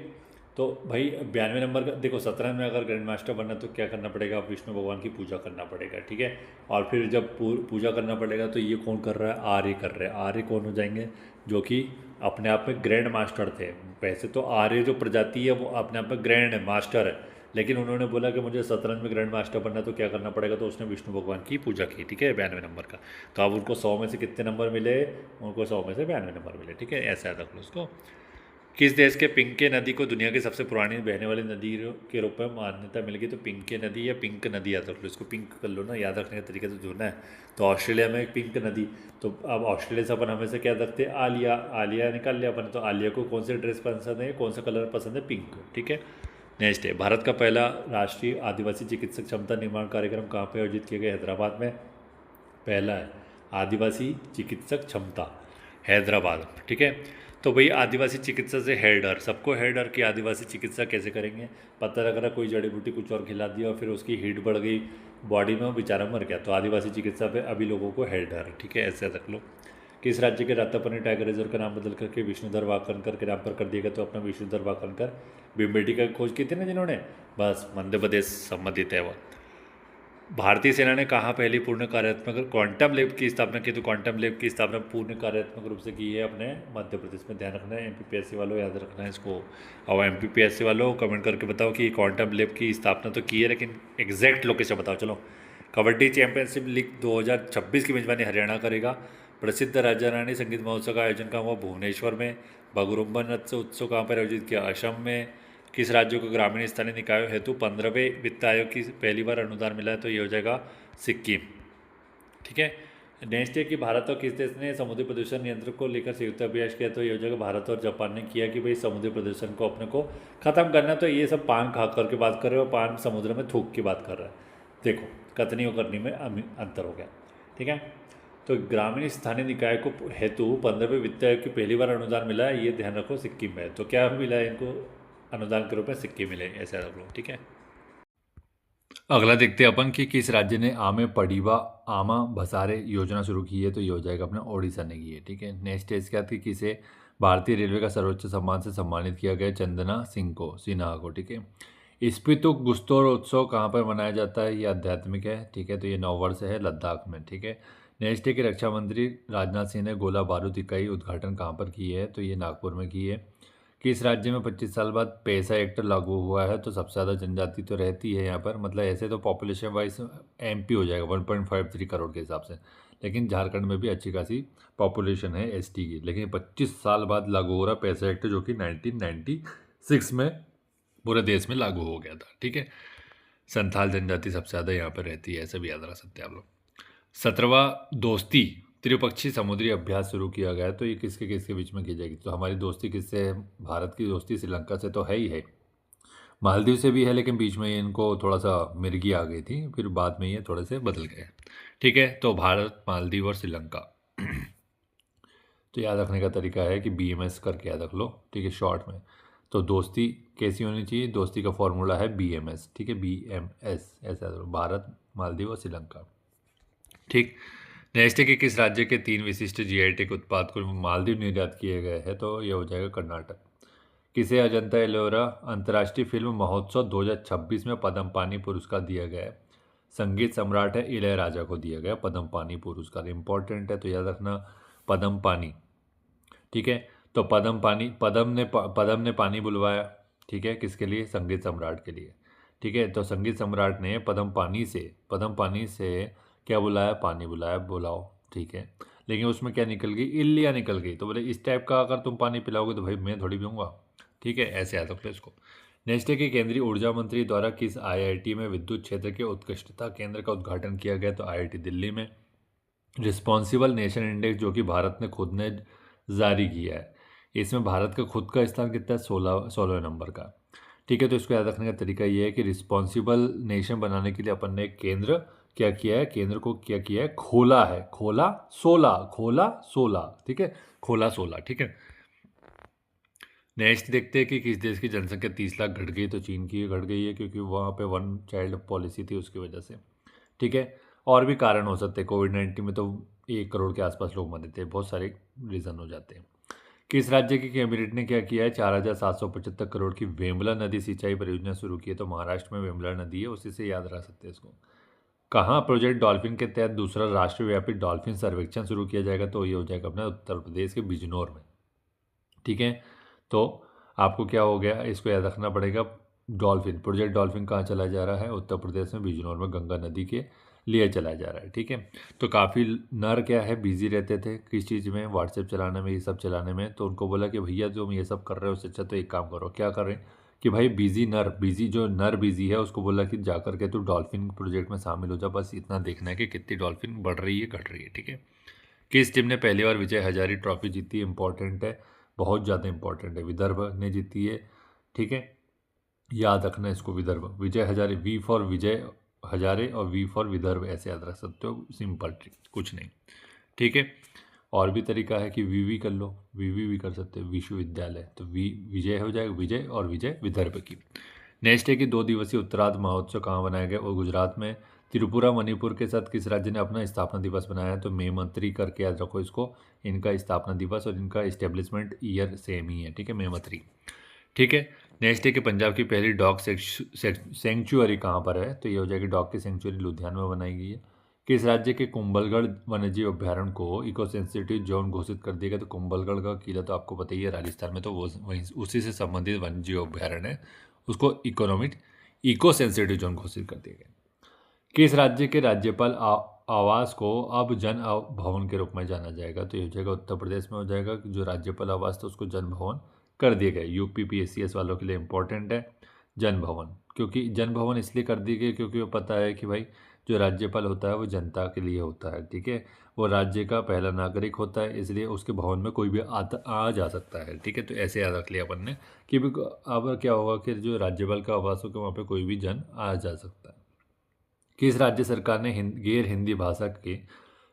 Speaker 2: तो भाई 92 नंबर का देखो, शतरंज में अगर ग्रैंड मास्टर बनना तो क्या करना पड़ेगा? विष्णु भगवान की पूजा करना पड़ेगा। ठीक है, और फिर जब पूजा करना पड़ेगा तो ये कौन कर रहा है? आर्य कर रहे हैं। आर्य कौन हो जाएंगे? जो कि अपने आप में ग्रैंड मास्टर थे। वैसे तो आर्य जो प्रजाति है वो अपने आप में ग्रैंड मास्टर है, लेकिन उन्होंने बोला कि मुझे शतरंज में ग्रैंड मास्टर बनना तो क्या करना पड़ेगा? तो उसने विष्णु भगवान की पूजा की। ठीक है, 92 नंबर का। तो अब उनको 100 में से कितने नंबर मिले? उनको 100 में से 92 नंबर मिले। ठीक है, ऐसा याद रख लो उसको। किस देश के पिंके नदी को दुनिया की सबसे पुरानी बहने वाली नदी के रूप में मान्यता मिल गई? तो पिंके नदी या पिंक नदी याद रख लो इसको। पिंक कर लो ना, याद रखने का तरीका तो ढूंढना है। तो ऑस्ट्रेलिया में एक पिंक नदी। तो अब ऑस्ट्रेलिया से अपन हमेशा क्या रखते हैं? आलिया। आलिया निकाल लिया अपन। तो आलिया को कौन सी ड्रेस पसंद है, कौन सा कलर पसंद है? पिंक। ठीक है, नेक्स्ट है, भारत का पहला राष्ट्रीय आदिवासी चिकित्सक क्षमता निर्माण कार्यक्रम कहाँ पर आयोजित किया गया? हैदराबाद में पहला है आदिवासी चिकित्सक क्षमता, हैदराबाद। ठीक है, तो भाई आदिवासी चिकित्सा से हेयर डर, सबको हेयर डर कि आदिवासी चिकित्सा कैसे करेंगे? पता लग रहा कोई जड़ी बूटी कुछ और खिला दिया और फिर उसकी हीट बढ़ गई बॉडी में, वो बेचारा मर गया। तो आदिवासी चिकित्सा पे अभी लोगों को हेयर डर। ठीक है, ऐसे रख लो। किस राज्य के रातापनी टाइगर रिजर्व का नाम बदल करके विष्णुधर वाकनकर के नाम पर कर दिया गया? तो अपना विष्णुधर वाकनकर भीमबेटका की खोज की थी ना जिन्होंने, बस मध्य प्रदेश संबंधित है वो। भारतीय सेना ने कहाँ पहली पूर्ण कार्यात्मक क्वांटम लैब की स्थापना की? तो क्वांटम लैब की स्थापना पूर्ण कार्यात्मक रूप से की है अपने मध्य प्रदेश में। ध्यान रखना है, एमपीपीएससी वालों याद रखना है इसको। और एमपीपीएससी वालों कमेंट करके बताओ कि क्वांटम लैब की स्थापना तो की है, लेकिन एग्जैक्ट लोकेशन बताओ। चलो, कबड्डी चैंपियनशिप लीग 2026 की मेजबानी हरियाणा करेगा। प्रसिद्ध राजा रानी संगीत महोत्सव का आयोजन कहाँ हुआ? भुवनेश्वर में। बागुरुम्बा नृत्य उत्सव कहाँ पर आयोजित किया? असम में। किस राज्य को ग्रामीण स्थानीय निकायों हेतु 15वें वित्त आयोग की पहली बार अनुदान मिला है? तो ये हो जाएगा सिक्किम। ठीक है, नेक्स्ट है कि भारत और किस देश ने समुद्री प्रदूषण नियंत्रण को लेकर संयुक्त अभ्यास किया? तो ये हो जाएगा भारत और जापान ने किया कि भाई समुद्री प्रदूषण को अपने को खत्म करना। तो ये सब पान खा करके बात कर रहे हो, पान समुद्र में थूक की बात कर रहा है। देखो, कथनी और करनी में अंतर हो गया। ठीक है, तो ग्रामीण स्थानीय निकाय को हेतु 15वें वित्त आयोग की पहली बार अनुदान मिला है, ये ध्यान रखो, सिक्किम में। तो क्या मिला है इनको अनुदान के रूप में? सिक्किम मिले, ऐसा रख लो। ठीक है, अगला देखते हैं अपन कि किस राज्य ने आमे पड़ीवा आमा भसारे योजना शुरू की है? तो ये हो जाएगा अपना ओडिशा ने की है। ठीक है, नेक्स्ट है इसके बाद कि किसे भारतीय रेलवे का सर्वोच्च सम्मान से सम्मानित किया गया? चंदना सिन्हा को। ठीक है, स्पीतु गुस्तोर उत्सव कहाँ पर मनाया जाता है? ये आध्यात्मिक है। ठीक है, तो ये नववर्ष है लद्दाख में। ठीक है, नेक्स्ट है कि रक्षा मंत्री राजनाथ सिंह ने गोला बारूद इकाई उद्घाटन कहाँ पर की है? तो ये नागपुर में की है। किस राज्य में 25 साल बाद पैसा एक्ट लागू हुआ है? तो सबसे ज़्यादा जनजाति तो रहती है यहाँ पर, मतलब ऐसे तो पॉपुलेशन वाइज एमपी हो जाएगा 1.53 करोड़ के हिसाब से, लेकिन झारखंड में भी अच्छी खासी पॉपुलेशन है एसटी की। लेकिन 25 साल बाद लागू हो रहा पैसा एक्ट, जो कि 1996 में पूरे देश में लागू हो गया था। ठीक है, संथाल जनजाति सबसे ज़्यादा यहाँ पर रहती है, ऐसे भी याद रख सकते हैं आप लोग। 17वां दोस्ती त्रिपक्षीय समुद्री अभ्यास शुरू किया गया है। तो ये किसके किसके बीच में की जाएगी? तो हमारी दोस्ती किससे है? भारत की दोस्ती श्रीलंका से तो है ही है, मालदीव से भी है, लेकिन बीच में इनको थोड़ा सा मिर्गी आ गई थी, फिर बाद में ये थोड़े से बदल गए। ठीक है, तो भारत, मालदीव और श्रीलंका। तो याद रखने का तरीका है कि BMS करके याद रख लो। ठीक है, शॉर्ट में। तो दोस्ती कैसी होनी चाहिए? दोस्ती का फॉर्मूला है BMS। ठीक है, BMS ऐसा याद रखो, भारत, मालदीव और श्रीलंका। ठीक, नेक्स्ट है कि किस राज्य के 3 विशिष्ट GI टैग उत्पाद को मालदीव निर्यात किए गए हैं? तो ये हो जाएगा कर्नाटक। किसे अजंता एलोरा अंतर्राष्ट्रीय फिल्म महोत्सव 2026 में पद्म पानी पुरस्कार दिया गया है? संगीत सम्राट है इलयराजा को दिया गया पद्म पानी पुरस्कार। इंपॉर्टेंट है, तो याद रखना पद्म पानी। ठीक है, तो पद्म ने पानी बुलवाया। ठीक है, किसके लिए? संगीत सम्राट के लिए। ठीक है, तो संगीत सम्राट ने पद्म पानी से क्या बुलाया? पानी बुलाया, बुलाओ। ठीक है, लेकिन उसमें क्या निकल गई? इल्लियाँ निकल गई। तो बोले इस टाइप का अगर तुम पानी पिलाओगे तो भाई मैं थोड़ी पीऊँगा। ठीक है, ऐसे याद रख लो इसको। नेक्स्ट है कि केंद्रीय ऊर्जा मंत्री द्वारा किस IIT में विद्युत क्षेत्र के उत्कृष्टता केंद्र का उद्घाटन किया गया? तो IIT दिल्ली में। रिस्पॉन्सिबल नेशन इंडेक्स, जो कि भारत ने खुद ने जारी किया है, इसमें भारत का खुद का स्थान कितना है? 16वें नंबर का। ठीक है, तो इसको याद रखने का तरीका ये है कि रिस्पॉन्सिबल नेशन बनाने के लिए अपन ने केंद्र क्या किया है? केंद्र को क्या किया है? खोला है। खोला 16। ठीक है, खोला 16। ठीक है, नेक्स्ट देखते हैं कि किस देश की जनसंख्या 30 लाख घट गई? तो चीन की घट गई है, क्योंकि वहाँ पे 1 चाइल्ड पॉलिसी थी, उसकी वजह से। ठीक है, और भी कारण हो सकते हैं। कोविड-19 में तो 1 करोड़ के आसपास लोग मरे थे, बहुत सारे रीज़न हो जाते हैं। किस राज्य की कैबिनेट ने क्या किया है? 4,775 करोड़ की वेम्बला नदी सिंचाई परियोजना शुरू की है। तो महाराष्ट्र में वेम्बला नदी है, उसी से याद रख सकते हैं इसको। कहाँ प्रोजेक्ट डॉल्फिन के तहत दूसरा राष्ट्रव्यापी डॉल्फिन सर्वेक्षण शुरू किया जाएगा? तो ये हो जाएगा अपना उत्तर प्रदेश के बिजनौर में। ठीक है, तो आपको क्या हो गया? इसको याद रखना पड़ेगा। प्रोजेक्ट डॉल्फिन कहाँ चला जा रहा है? उत्तर प्रदेश में बिजनौर में गंगा नदी के लिए चलाया जा रहा है। ठीक है, तो काफ़ी नर क्या है, बिजी रहते थे किस चीज़ में? व्हाट्सएप चलाने में, ये सब चलाने में। तो उनको बोला कि भैया तुम ये सब कर रहे हो, उससे अच्छा तो एक काम करो। क्या कर रहे हैं कि भाई जो नर बिजी है उसको बोला कि जा करके तू डॉल्फिन प्रोजेक्ट में शामिल हो जा, बस इतना देखना है कि कितनी डॉल्फिन बढ़ रही है घट रही है। ठीक है, किस टीम ने पहली बार विजय हजारे ट्रॉफी जीती? इंपॉर्टेंट है, बहुत ज़्यादा इंपॉर्टेंट है। विदर्भ ने जीती है। ठीक है, याद रखना इसको, विदर्भ, विजय हजारे, V फॉर विजय हजारे और V फॉर विदर्भ, ऐसे याद रख सकते हो। सिंपल ट्रिक, कुछ नहीं। ठीक है, और भी तरीका है कि VV कर लो, VV भी कर सकते हो, विश्वविद्यालय। तो विजय हो जाएगा, विजय और विजय विदर्भ की। नेक्स्ट है कि 2 दिवसीय उत्तरार्ध महोत्सव कहाँ बनाया गया? और गुजरात में।
Speaker 1: त्रिपुरा मणिपुर के साथ किस राज्य ने अपना स्थापना दिवस बनाया है? तो मेमत्री करके याद रखो इसको, इनका स्थापना दिवस और इनका इस्टेब्लिशमेंट ईयर सेम ही है, ठीक है, मेमत्री। ठीक है, नेक्स्ट है कि पंजाब की पहली डॉग सेंचुरी कहाँ पर है? तो ये हो जाएगी डॉग की सेंचुरी लुधियाना में बनाई गई है। किस राज्य के कुंभलगढ़ वन्यजीव अभ्यारण्य को इको सेंसिटिव जोन घोषित कर दिया गया? तो कुंभलगढ़ का किला तो आपको पता ही है राजस्थान में, तो वो वहीं उसी से संबंधित वन्यजीव अभ्यारण्य है, उसको इको सेंसिटिव जोन घोषित कर दिया गया। किस राज्य के राज्यपाल आवास को अब जन भवन के रूप में जाना जाएगा? तो ये हो जाएगा उत्तर प्रदेश में हो जाएगा, जो राज्यपाल आवास था उसको जन भवन कर दिए गए। यूपी PSCS वालों के लिए इंपॉर्टेंट है जन भवन, क्योंकि जन भवन इसलिए कर दिए गए क्योंकि वो पता है कि भाई जो राज्यपाल होता है वो जनता के लिए होता है, ठीक है, वो राज्य का पहला नागरिक होता है, इसलिए उसके भवन में कोई भी आ जा सकता है, ठीक है। तो ऐसे याद रख लिया अपन ने कि अब क्या होगा कि जो राज्यपाल का आवास होगा वहाँ पे कोई भी जन आ जा सकता है। किस राज्य सरकार ने गैर हिंदी भाषा के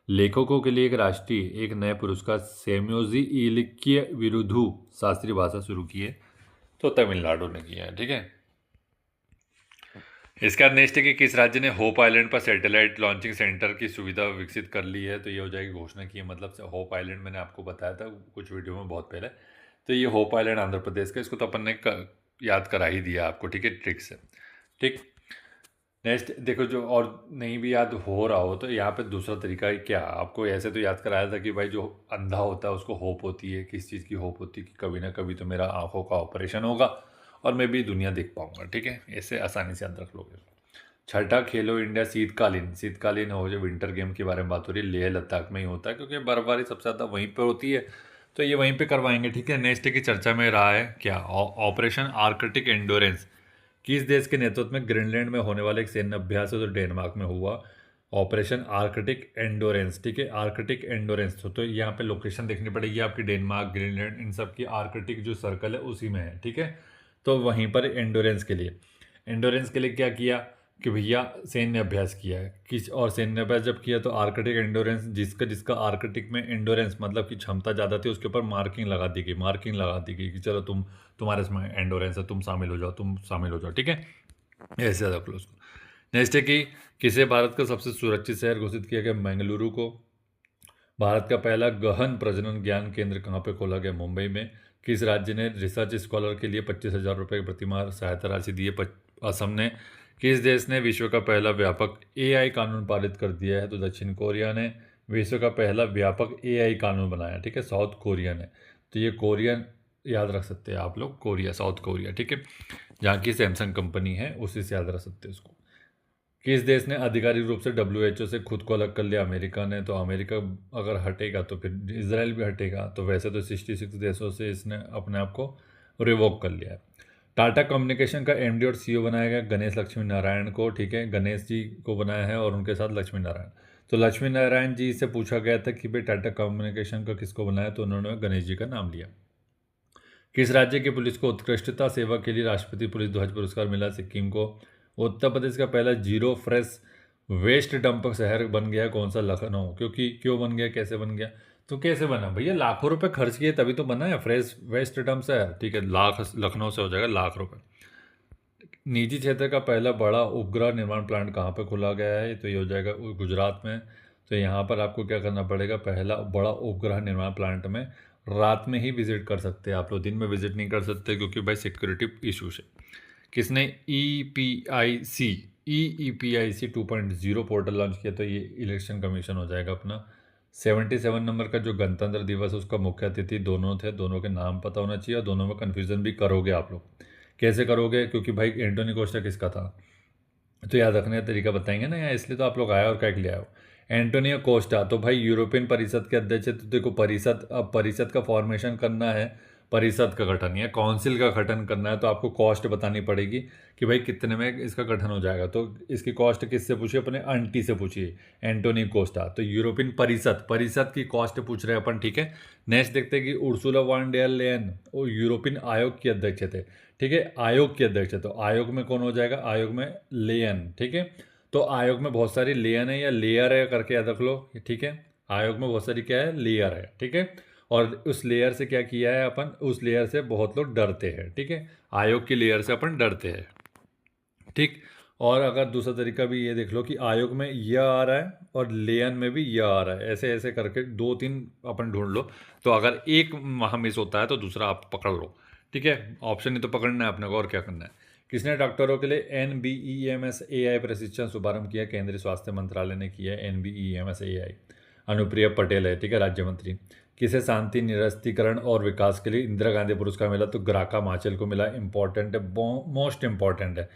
Speaker 1: लेखकों के लिए एक नए पुरस्कार सेम्योजी इलिक्य विरुधु शास्त्रीय भाषा शुरू की है? तो तमिलनाडु ने किया है, ठीक है। इसका नेक्स्ट है कि किस राज्य ने होप आइलैंड पर सैटेलाइट लॉन्चिंग सेंटर की सुविधा विकसित कर ली है? तो ये हो जाएगी घोषणा की है, मतलब होप आइलैंड मैंने आपको बताया था कुछ वीडियो में बहुत पहले, तो ये होप आइलैंड आंध्र प्रदेश का, इसको तो अपन ने याद करा ही दिया आपको, ठीक है, ट्रिक से, ठीक। नेक्स्ट देखो, जो और नहीं भी याद हो रहा हो तो यहाँ पे दूसरा तरीका है क्या, आपको ऐसे तो याद कराया था कि भाई जो अंधा होता है उसको होप होती है, किस चीज़ की होप होती है कि कभी ना कभी तो मेरा आंखों का ऑपरेशन होगा और मैं भी दुनिया देख पाऊंगा, ठीक है, ऐसे आसानी से याद रख लोगे। छठा खेलो इंडिया शीतकालीन हो, जो विंटर गेम के बारे में बात हो रही है, लेह लद्दाख में ही होता है क्योंकि बर्फबारी सबसे ज़्यादा वहीं पर होती है, तो ये वहीं पर करवाएंगे, ठीक है। नेक्स्ट की चर्चा में रहा है क्या, ऑपरेशन आर्कटिक एंडोरेंस किस देश के नेतृत्व में ग्रीनलैंड में होने वाला एक सैन्य अभ्यास है? तो डेनमार्क में हुआ ऑपरेशन आर्कटिक एंडोरेंस, ठीक है, आर्कटिक एंडोरेंस। तो यहाँ पे लोकेशन देखनी पड़ेगी आपकी, डेनमार्क, ग्रीनलैंड, इन सब की आर्कटिक जो सर्कल है उसी में है, ठीक है। तो वहीं पर एंडोरेंस के लिए क्या किया कि भैया सैन्य अभ्यास किया है, किस और सैन्य अभ्यास जब किया तो आर्कटिक एंडोरेंस, जिसका आर्कटिक में एंडोरेंस मतलब कि क्षमता ज़्यादा थी, उसके ऊपर मार्किंग लगा दी गई कि चलो तुम्हारे इसमें एंडोरेंस है, तुम शामिल हो जाओ, ठीक है, ऐसे रख लो उसको। नेक्स्ट है कि किसे भारत का सबसे सुरक्षित शहर घोषित किया गया? बेंगलुरु को। भारत का पहला गहन प्रजनन ज्ञान केंद्र कहाँ पे खोला गया? मुंबई में। किस राज्य ने रिसर्च स्कॉलर के लिए 25,000 रुपये की प्रतिमाह सहायता राशि दी है? असम ने। किस देश ने विश्व का पहला व्यापक AI कानून पारित कर दिया है? तो दक्षिण कोरिया ने विश्व का पहला व्यापक AI कानून बनाया, ठीक है, साउथ कोरिया ने। तो ये कोरियन याद रख सकते हैं आप लोग, कोरिया, साउथ कोरिया, ठीक है, जहाँ की सैमसंग कंपनी है उसी से याद रख सकते हैं उसको। किस देश ने आधिकारिक रूप से WHO से खुद को अलग कर लिया? अमेरिका ने। तो अमेरिका अगर हटेगा तो फिर इजराइल भी हटेगा, तो वैसे तो 66 देशों से इसने अपने आप को रिवोक कर लिया है। टाटा कम्युनिकेशन का MD और CEO बनाया गया गणेश लक्ष्मी नारायण को, ठीक है, गणेश जी को बनाया है और उनके साथ लक्ष्मी नारायण। तो लक्ष्मी नारायण जी से पूछा गया था कि भाई टाटा कम्युनिकेशन का किसको बनाया, तो उन्होंने गणेश जी का नाम लिया। किस राज्य की पुलिस को उत्कृष्टता सेवा के लिए राष्ट्रपति पुलिस ध्वज पुरस्कार मिला? सिक्किम को। उत्तर प्रदेश का पहला जीरो फ्रेश वेस्ट डंप शहर बन गया कौन सा? लखनऊ। क्यों बन गया, कैसे बन गया? तो कैसे बना भैया, लाखों रुपए खर्च किए तभी तो बना है फ्रेश वेस्ट डंप शहर, ठीक है, लखनऊ से हो जाएगा लाख रुपए। निजी क्षेत्र का पहला बड़ा उपग्रह निर्माण प्लांट कहाँ पे खोला गया है? तो ये हो जाएगा गुजरात में। तो यहाँ पर आपको क्या करना पड़ेगा, पहला बड़ा उपग्रह निर्माण प्लांट में रात में ही विजिट कर सकते हैं आप लोग, दिन में विजिट नहीं कर सकते क्योंकि भाई सिक्योरिटी इशूज है। किसने EPIC 2.0 पोर्टल लॉन्च किया? तो ये इलेक्शन कमीशन हो जाएगा अपना। 77 नंबर का जो गणतंत्र दिवस है उसका मुख्य अतिथि दोनों थे, दोनों के नाम पता होना चाहिए और दोनों में कन्फ्यूज़न भी करोगे आप लोग। कैसे करोगे, क्योंकि भाई एंटोनी कोस्टा किसका था, तो याद रखने का तरीका बताएंगे ना यहाँ, इसलिए तो आप लोग आए और क्या के लिए आए हो। एंटोनियो कोस्टा तो भाई यूरोपियन परिषद के अध्यक्ष है, तो देखो परिषद का फॉर्मेशन करना है, परिषद का गठन या काउंसिल का गठन करना है, तो आपको कॉस्ट बतानी पड़ेगी कि भाई कितने में इसका गठन हो जाएगा। तो इसकी कॉस्ट किससे पूछिए, अपने आंटी से पूछिए, एंटोनी कोस्टा। तो यूरोपियन परिषद की कॉस्ट पूछ रहे हैं अपन, ठीक है। नेक्स्ट देखते हैं कि उर्सुला वॉन डेर लेयन वो यूरोपियन आयोग की अध्यक्ष थे, ठीक है, आयोग के अध्यक्ष है। तो आयोग में कौन हो जाएगा, आयोग में लेयन, ठीक है। तो आयोग में बहुत सारी लेयन है या लेयर है करके याद रख लो, ठीक है, आयोग में बहुत सारी क्या है, लेयर है, ठीक है। और उस लेयर से क्या किया है अपन, उस लेयर से बहुत लोग डरते हैं, ठीक है, आयोग की लेयर से अपन डरते हैं, ठीक।
Speaker 2: और अगर दूसरा तरीका भी ये देख लो कि आयोग में यह आ रहा है और लेयन में भी यह आ रहा है, ऐसे ऐसे करके 2-3 अपन ढूंढ लो। तो अगर एक वहाँ मिस होता है तो दूसरा आप पकड़ लो, ठीक है। ऑप्शन ही तो पकड़ना है अपने को, और क्या करना है। किसने डॉक्टरों के लिए NBEMS-AI प्रशिक्षण शुभारंभ किया? केंद्रीय स्वास्थ्य मंत्रालय ने किया है NBEMS-AI। अनुप्रिया पटेल है, ठीक है, राज्य मंत्री। किसे शांति निरस्तीकरण और विकास के लिए इंदिरा गांधी पुरस्कार मिला? तो ग्राका माचल को मिला। इंपॉर्टेंट है, मोस्ट इंपॉर्टेंट है।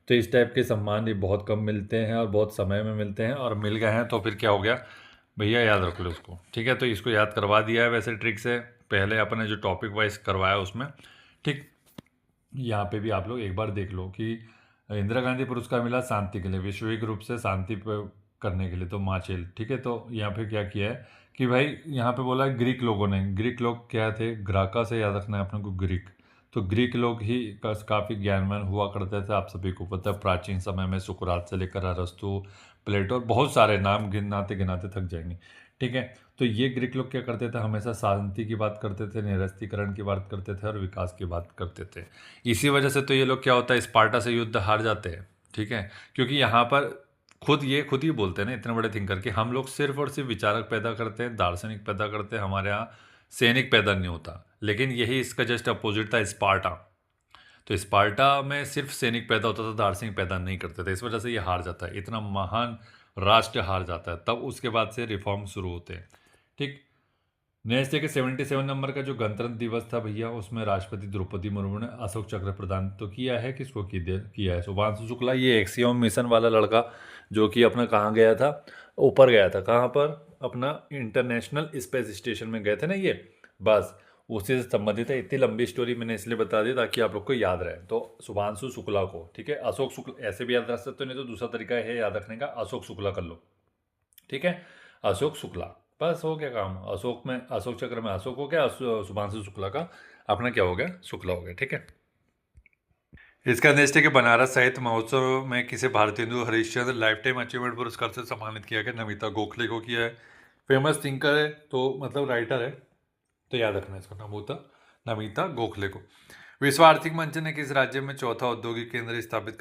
Speaker 2: तो इस टाइप के सम्मान भी बहुत कम मिलते हैं और बहुत समय में मिलते हैं, और मिल गए हैं तो फिर क्या हो गया भैया, याद रख लो उसको, ठीक है। तो इसको याद करवा दिया है वैसे ट्रिक से, पहले अपने जो टॉपिक वाइज करवाया उसमें, ठीक। यहाँ पे भी आप लोग एक बार देख लो कि इंदिरा गांधी पुरस्कार मिला शांति के लिए, वैश्विक रूप से शांति करने के लिए, तो माचेल, ठीक है। तो यहाँ पे क्या किया है कि भाई यहाँ पे बोला ग्रीक लोगों ने, ग्रीक लोग क्या थे, ग्राका से याद रखना है अपने को, ग्रीक। तो ग्रीक लोग ही काफ़ी ज्ञानवान हुआ करते थे, आप सभी को पता है। प्राचीन समय में सुकरात से लेकर अरस्तु, प्लेटो, बहुत सारे नाम गिनाते गिनाते थक जाएंगे, ठीक है। तो ये ग्रीक लोग क्या करते थे, हमेशा शांति की बात करते थे, निरस्तीकरण की बात करते थे और विकास की बात करते थे। इसी वजह से तो ये लोग क्या होता है, स्पार्टा से युद्ध हार जाते हैं, ठीक है। क्योंकि यहाँ पर खुद ही बोलते हैं ना, इतने बड़े थिंकर, कि हम लोग सिर्फ और सिर्फ विचारक पैदा करते हैं, दार्शनिक पैदा करते हैं, हमारे यहाँ सैनिक पैदा नहीं होता। लेकिन यही इसका जस्ट अपोजिट था, स्पार्टा। तो स्पार्टा में सिर्फ सैनिक पैदा होता था, दार्शनिक पैदा नहीं करते थे। इस वजह से ये हार जाता है, इतना महान राष्ट्र हार जाता है। तब उसके बाद से रिफॉर्म शुरू होते हैं, ठीक। नेक्स्ट है कि 77 नंबर का जो गणतंत्र दिवस था भैया, उसमें राष्ट्रपति द्रौपदी मुर्मू ने अशोक चक्र प्रदान तो किया है, किसको किया है? शुभांशु शुक्ला, ये एक्सियोम मिशन वाला लड़का, जो कि अपना कहाँ गया था, ऊपर गया था, कहाँ पर, अपना इंटरनेशनल स्पेस स्टेशन में गए थे ना ये, बस उसी से संबंधित है। इतनी लंबी स्टोरी मैंने इसलिए बता दी ताकि आप लोग को याद रहे। तो शुभांशु शुक्ला को, ठीक है, अशोक शुक्ला ऐसे भी याद रख सकते हो, नहीं तो दूसरा तरीका है याद रखने का, अशोक शुक्ला कर लो, ठीक है। अशोक शुक्ला, बस हो गया काम। अशोक में, अशोक चक्र में अशोक हो गया, शुभांशु शुक्ला का अपना क्या हो गया, शुक्ला हो गया, ठीक है। इसका नेक्स्ट है कि बनारस साहित्य महोत्सव में किसे Bharatendu Harishchandra life time achievement पुरस्कार से सम्मानित किया गया? नमिता गोखले को किया है। फेमस थिंकर है, तो मतलब राइटर है, तो याद रखना इसका नाम होता, नमिता गोखले को। विश्व आर्थिक मंच ने किस राज्य में चौथा औद्योगिक केंद्र स्थापित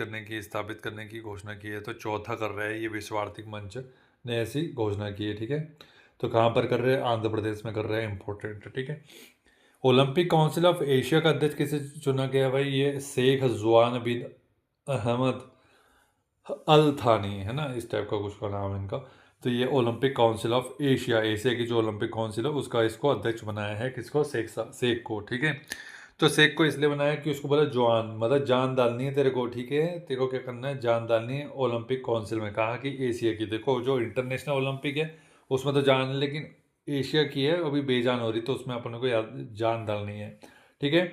Speaker 2: करने की घोषणा की है? तो चौथा कर रहा है ये विश्व आर्थिक मंच ने ऐसी घोषणा की है, ठीक है। तो कहाँ पर कर रहे हैं? आंध्र प्रदेश में कर रहे हैं, इंपॉर्टेंट है, ठीक है। ओलंपिक काउंसिल ऑफ एशिया का अध्यक्ष किसे चुना गया भाई? ये शेख ज़ुआन बिन अहमद अल थानी है ना, इस टाइप का कुछ का नाम है इनका। तो ये Olympic council of Asia, Asia की जो ओलंपिक काउंसिल है उसका इसको अध्यक्ष बनाया है, किसको? शेख को, ठीक है। तो शेख को इसलिए बनाया कि उसको बोला जवान, मतलब जान डालनी है तेरे को, ठीक है। तेरे को क्या करना है, जान डालनी है ओलंपिक काउंसिल में। कहा कि एशिया की, देखो जो इंटरनेशनल ओलंपिक है उसमें तो जान है, लेकिन एशिया की है अभी बेजान हो रही, तो उसमें अपन को जान डालनी है, ठीक है।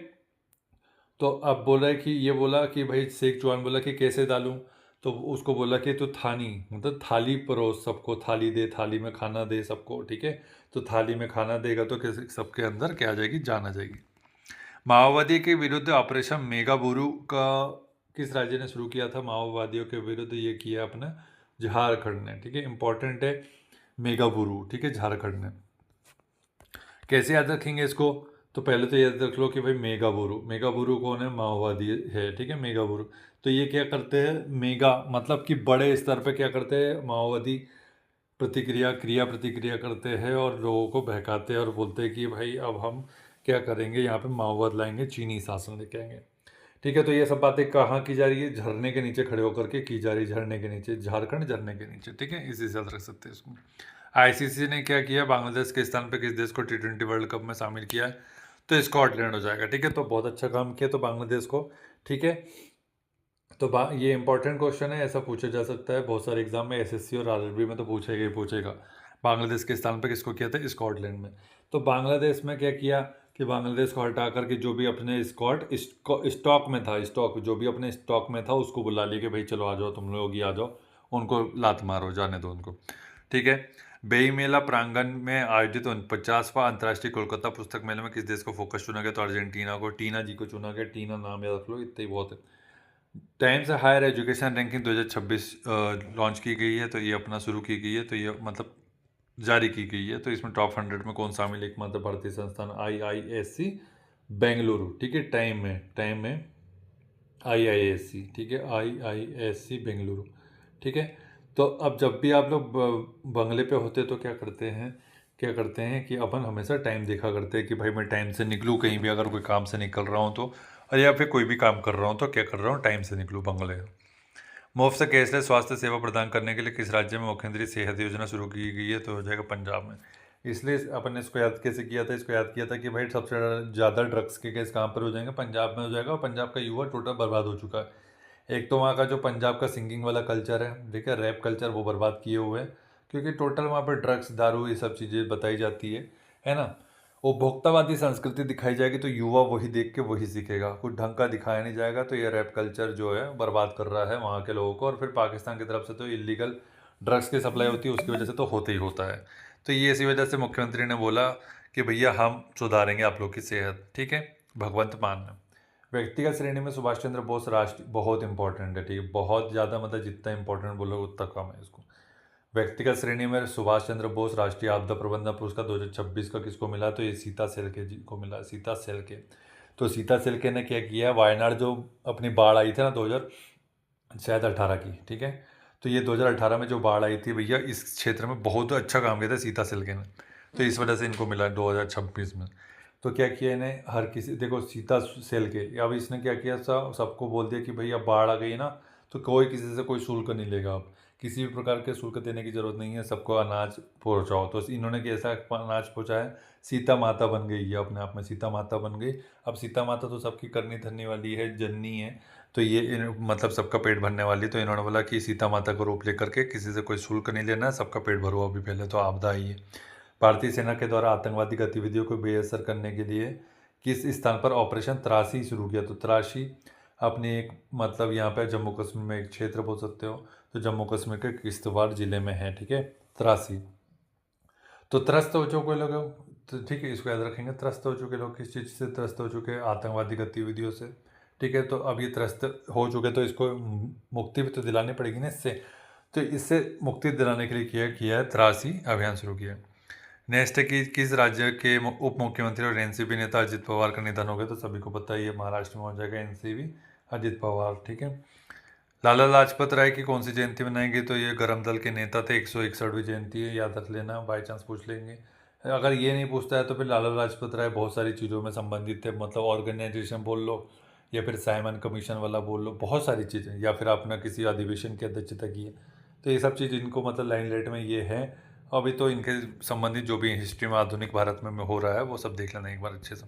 Speaker 2: तो अब बोल रहा है कि ये बोला कि भाई शेख जवान बोला कि कैसे डालूं, तो उसको बोला कि तो थानी, मतलब थाली परोस सबको, थाली दे, थाली में खाना दे सबको, ठीक है। तो थाली में खाना देगा तो कैसे सबके अंदर क्या आ जाएगी, जान आ जाएगी। माओवादी के विरुद्ध ऑपरेशन मेगाबुरु का किस राज्य ने शुरू किया था? माओवादियों के विरुद्ध ये किया अपना झारखंड ने, ठीक है। इंपॉर्टेंट है मेगाबुरु, ठीक है, झारखंड ने। कैसे याद रखेंगे इसको? तो पहले तो याद रख लो कि भाई मेगाबुरु कौन है? माओवादी है, ठीक है, मेगाबुरु। तो ये क्या करते हैं, मेगा मतलब कि बड़े स्तर पे क्या करते हैं माओवादी, प्रतिक्रिया करते हैं और लोगों को बहकाते हैं और बोलते हैं कि भाई अब हम क्या करेंगे, यहाँ पे माओवाद लाएंगे, चीनी शासन लेके आएंगे, ठीक है। तो ये सब बातें कहाँ की जा रही है? झरने के नीचे खड़े होकर के की जा रही है, झरने के नीचे, झारखंड झरने के नीचे, ठीक है। इसी से याद रख सकते हैं इसको। आईसीसी ने क्या किया, बांग्लादेश के स्थान पर किस देश को T20 वर्ल्ड कप में शामिल किया है? तो स्कॉटलैंड हो जाएगा, ठीक है। तो बहुत अच्छा काम किया तो बांग्लादेश को, ठीक है। तो ये इंपॉर्टेंट क्वेश्चन है, ऐसा पूछा जा सकता है बहुत सारे एग्जाम में, एसएससी और आरआरबी में तो पूछेगा ही पूछेगा। बांग्लादेश के स्थान पर किसको किया था? स्कॉटलैंड में। तो बांग्लादेश में क्या किया कि बांग्लादेश को हटा करके जो भी अपने स्टॉक में था, जो भी अपने स्टॉक में था उसको बुला लिया कि भाई चलो आ जाओ, तुम लोग ही आ जाओ, उनको लात मारो, जाने दो उनको, ठीक है। बेई मेला प्रांगण में आयोजित 50वां अंतर्राष्ट्रीय कोलकाता पुस्तक मेले में किस देश को फोकस चुना गया? तो अर्जेंटीना को, टीना जी को चुना गया। टीना नाम याद रख लो, इतना ही बहुत है। Times Higher Education ranking 2026 launch की गई है, तो ये अपना शुरू की गई है, तो ये मतलब जारी की गई है। तो इसमें टॉप 100 में कौन शामिल? एकमात्र भारतीय संस्थान IISc बेंगलुरु, ठीक है। टाइम में IISc, ठीक है, IISc बेंगलुरु, ठीक है। तो अब जब भी आप लोग बंगले पे होते तो क्या करते हैं कि अपन हमेशा टाइम देखा करते हैं कि भाई मैं टाइम से निकलूँ, कहीं भी अगर कोई काम से निकल रहा हूँ तो, और या फिर कोई भी काम कर रहा हूँ तो क्या कर रहा हूँ, टाइम से निकलूँ बंगले। मुफ्त से कैशलेस स्वास्थ्य सेवा प्रदान करने के लिए किस राज्य में मुख्यमंत्री सेहत योजना शुरू की गई है, तो हो जाएगा पंजाब में। इसलिए अपन ने इसको याद कैसे किया था, इसको याद किया था कि भाई सबसे ज़्यादा ड्रग्स के केस कहाँ पर हो जाएंगे, पंजाब में हो जाएगा, और पंजाब का युवा टोटल बर्बाद हो चुका है। एक तो वहाँ का जो पंजाब का सिंगिंग वाला कल्चर है, ठीक है, रैप कल्चर, वो बर्बाद किए हुए हैं, क्योंकि टोटल वहाँ पर ड्रग्स, दारू, ये सब चीज़ें बताई जाती है ना। उपभोक्तावादी संस्कृति दिखाई जाएगी तो युवा वही देख के वही सीखेगा, कुछ ढंग का दिखाया नहीं जाएगा, तो ये रैप कल्चर जो है बर्बाद कर रहा है वहाँ के लोगों को। और फिर पाकिस्तान की तरफ से तो इलीगल ड्रग्स की सप्लाई होती है, उसकी वजह से तो होता ही होता है। तो ये इसी वजह से मुख्यमंत्री ने बोला कि भैया हम सुधारेंगे आप लोग की सेहत, ठीक है। भगवंत मान। व्यक्तिगत श्रेणी में सुभाष चंद्र बोस राष्ट्रीय बहुत इंपॉर्टेंट है, ठीक है, बहुत ज़्यादा, मतलब जितना इंपॉर्टेंट बोलोगे उतना कम है इसको। व्यक्तिगत श्रेणी में सुभाष चंद्र बोस राष्ट्रीय आपदा प्रबंधन पुरस्कार 2026 का किसको मिला, तो ये सीता सेलके जी को मिला, सीता सेलके। तो सीता सेलके ने क्या किया, वायनाड जो अपनी बाढ़ आई थी ना 2000 शायद 18 की, ठीक है, तो ये 2018 में जो बाढ़ आई थी भैया, इस क्षेत्र में बहुत अच्छा काम किया था सीता सेलके ने, तो इस वजह से इनको मिला 2026 में। तो क्या किया इन्हें, हर किसी, देखो सीता सेलके, अब इसने क्या किया, सबको बोल दिया कि भैया बाढ़ आ गई ना, तो कोई किसी से कोई शुल्क नहीं लेगा, अब किसी भी प्रकार के शुल्क देने की जरूरत नहीं है, सबको अनाज पहुंचाओ। तो इन्होंने कैसा अनाज पहुंचाया, सीता माता बन गई है, अपने आप में सीता माता बन गई। अब सीता माता तो सबकी करनी धरनी वाली है, जननी है, तो ये मतलब सबका पेट भरने वाली। तो इन्होंने बोला कि सीता माता को रूप लेकर के किसी से कोई शुल्क नहीं लेना है, सबका पेट भरो। अभी पहले तो आपदा आई है। भारतीय सेना के द्वारा आतंकवादी गतिविधियों को बेअसर करने के लिए किस स्थान पर ऑपरेशन त्रासी शुरू किया, तो त्रासी अपनी एक, मतलब यहाँ पे जम्मू कश्मीर में एक क्षेत्र बोल सकते हो, तो जम्मू कश्मीर के किश्तवाड़ जिले में है, ठीक है, त्रासी। तो त्रस्त हो चुके लोग, तो ठीक है, इसको याद रखेंगे, त्रस्त हो चुके लोग किस चीज़ से त्रस्त हो चुके हैं, आतंकवादी गतिविधियों से, ठीक है। तो अब ये त्रस्त हो चुके तो इसको मुक्ति भी तो दिलानी पड़ेगी ना इससे, तो इससे मुक्ति दिलाने के लिए किया है त्रासी अभियान शुरू किया। नेक्स्ट है कि किस राज्य के उप मुख्यमंत्री और एनसीपी नेता अजित पवार का निधन हो गया, तो सभी को पता ही है, महाराष्ट्र में हो जाएगा एनसीपी, अजित पवार, ठीक है। लाला लाजपत राय की कौन सी जयंती मनाई गई, तो ये गरम दल के नेता थे, 161वीं जयंती है, याद रख लेना, बाई चांस पूछ लेंगे। अगर ये नहीं पूछता है तो फिर लाला लाजपत राय बहुत सारी चीज़ों में संबंधित थे, मतलब ऑर्गेनाइजेशन बोल लो, या फिर साइमन कमीशन वाला बोल लो, बहुत सारी चीज़ें, या फिर आपने किसी अधिवेशन की अध्यक्षता की है, तो ये सब चीज़ इनको मतलब लाइमलाइट में ये है। अभी तो इनके संबंधित जो भी हिस्ट्री में आधुनिक भारत में हो रहा है वो सब देख लेना एक बार अच्छे से।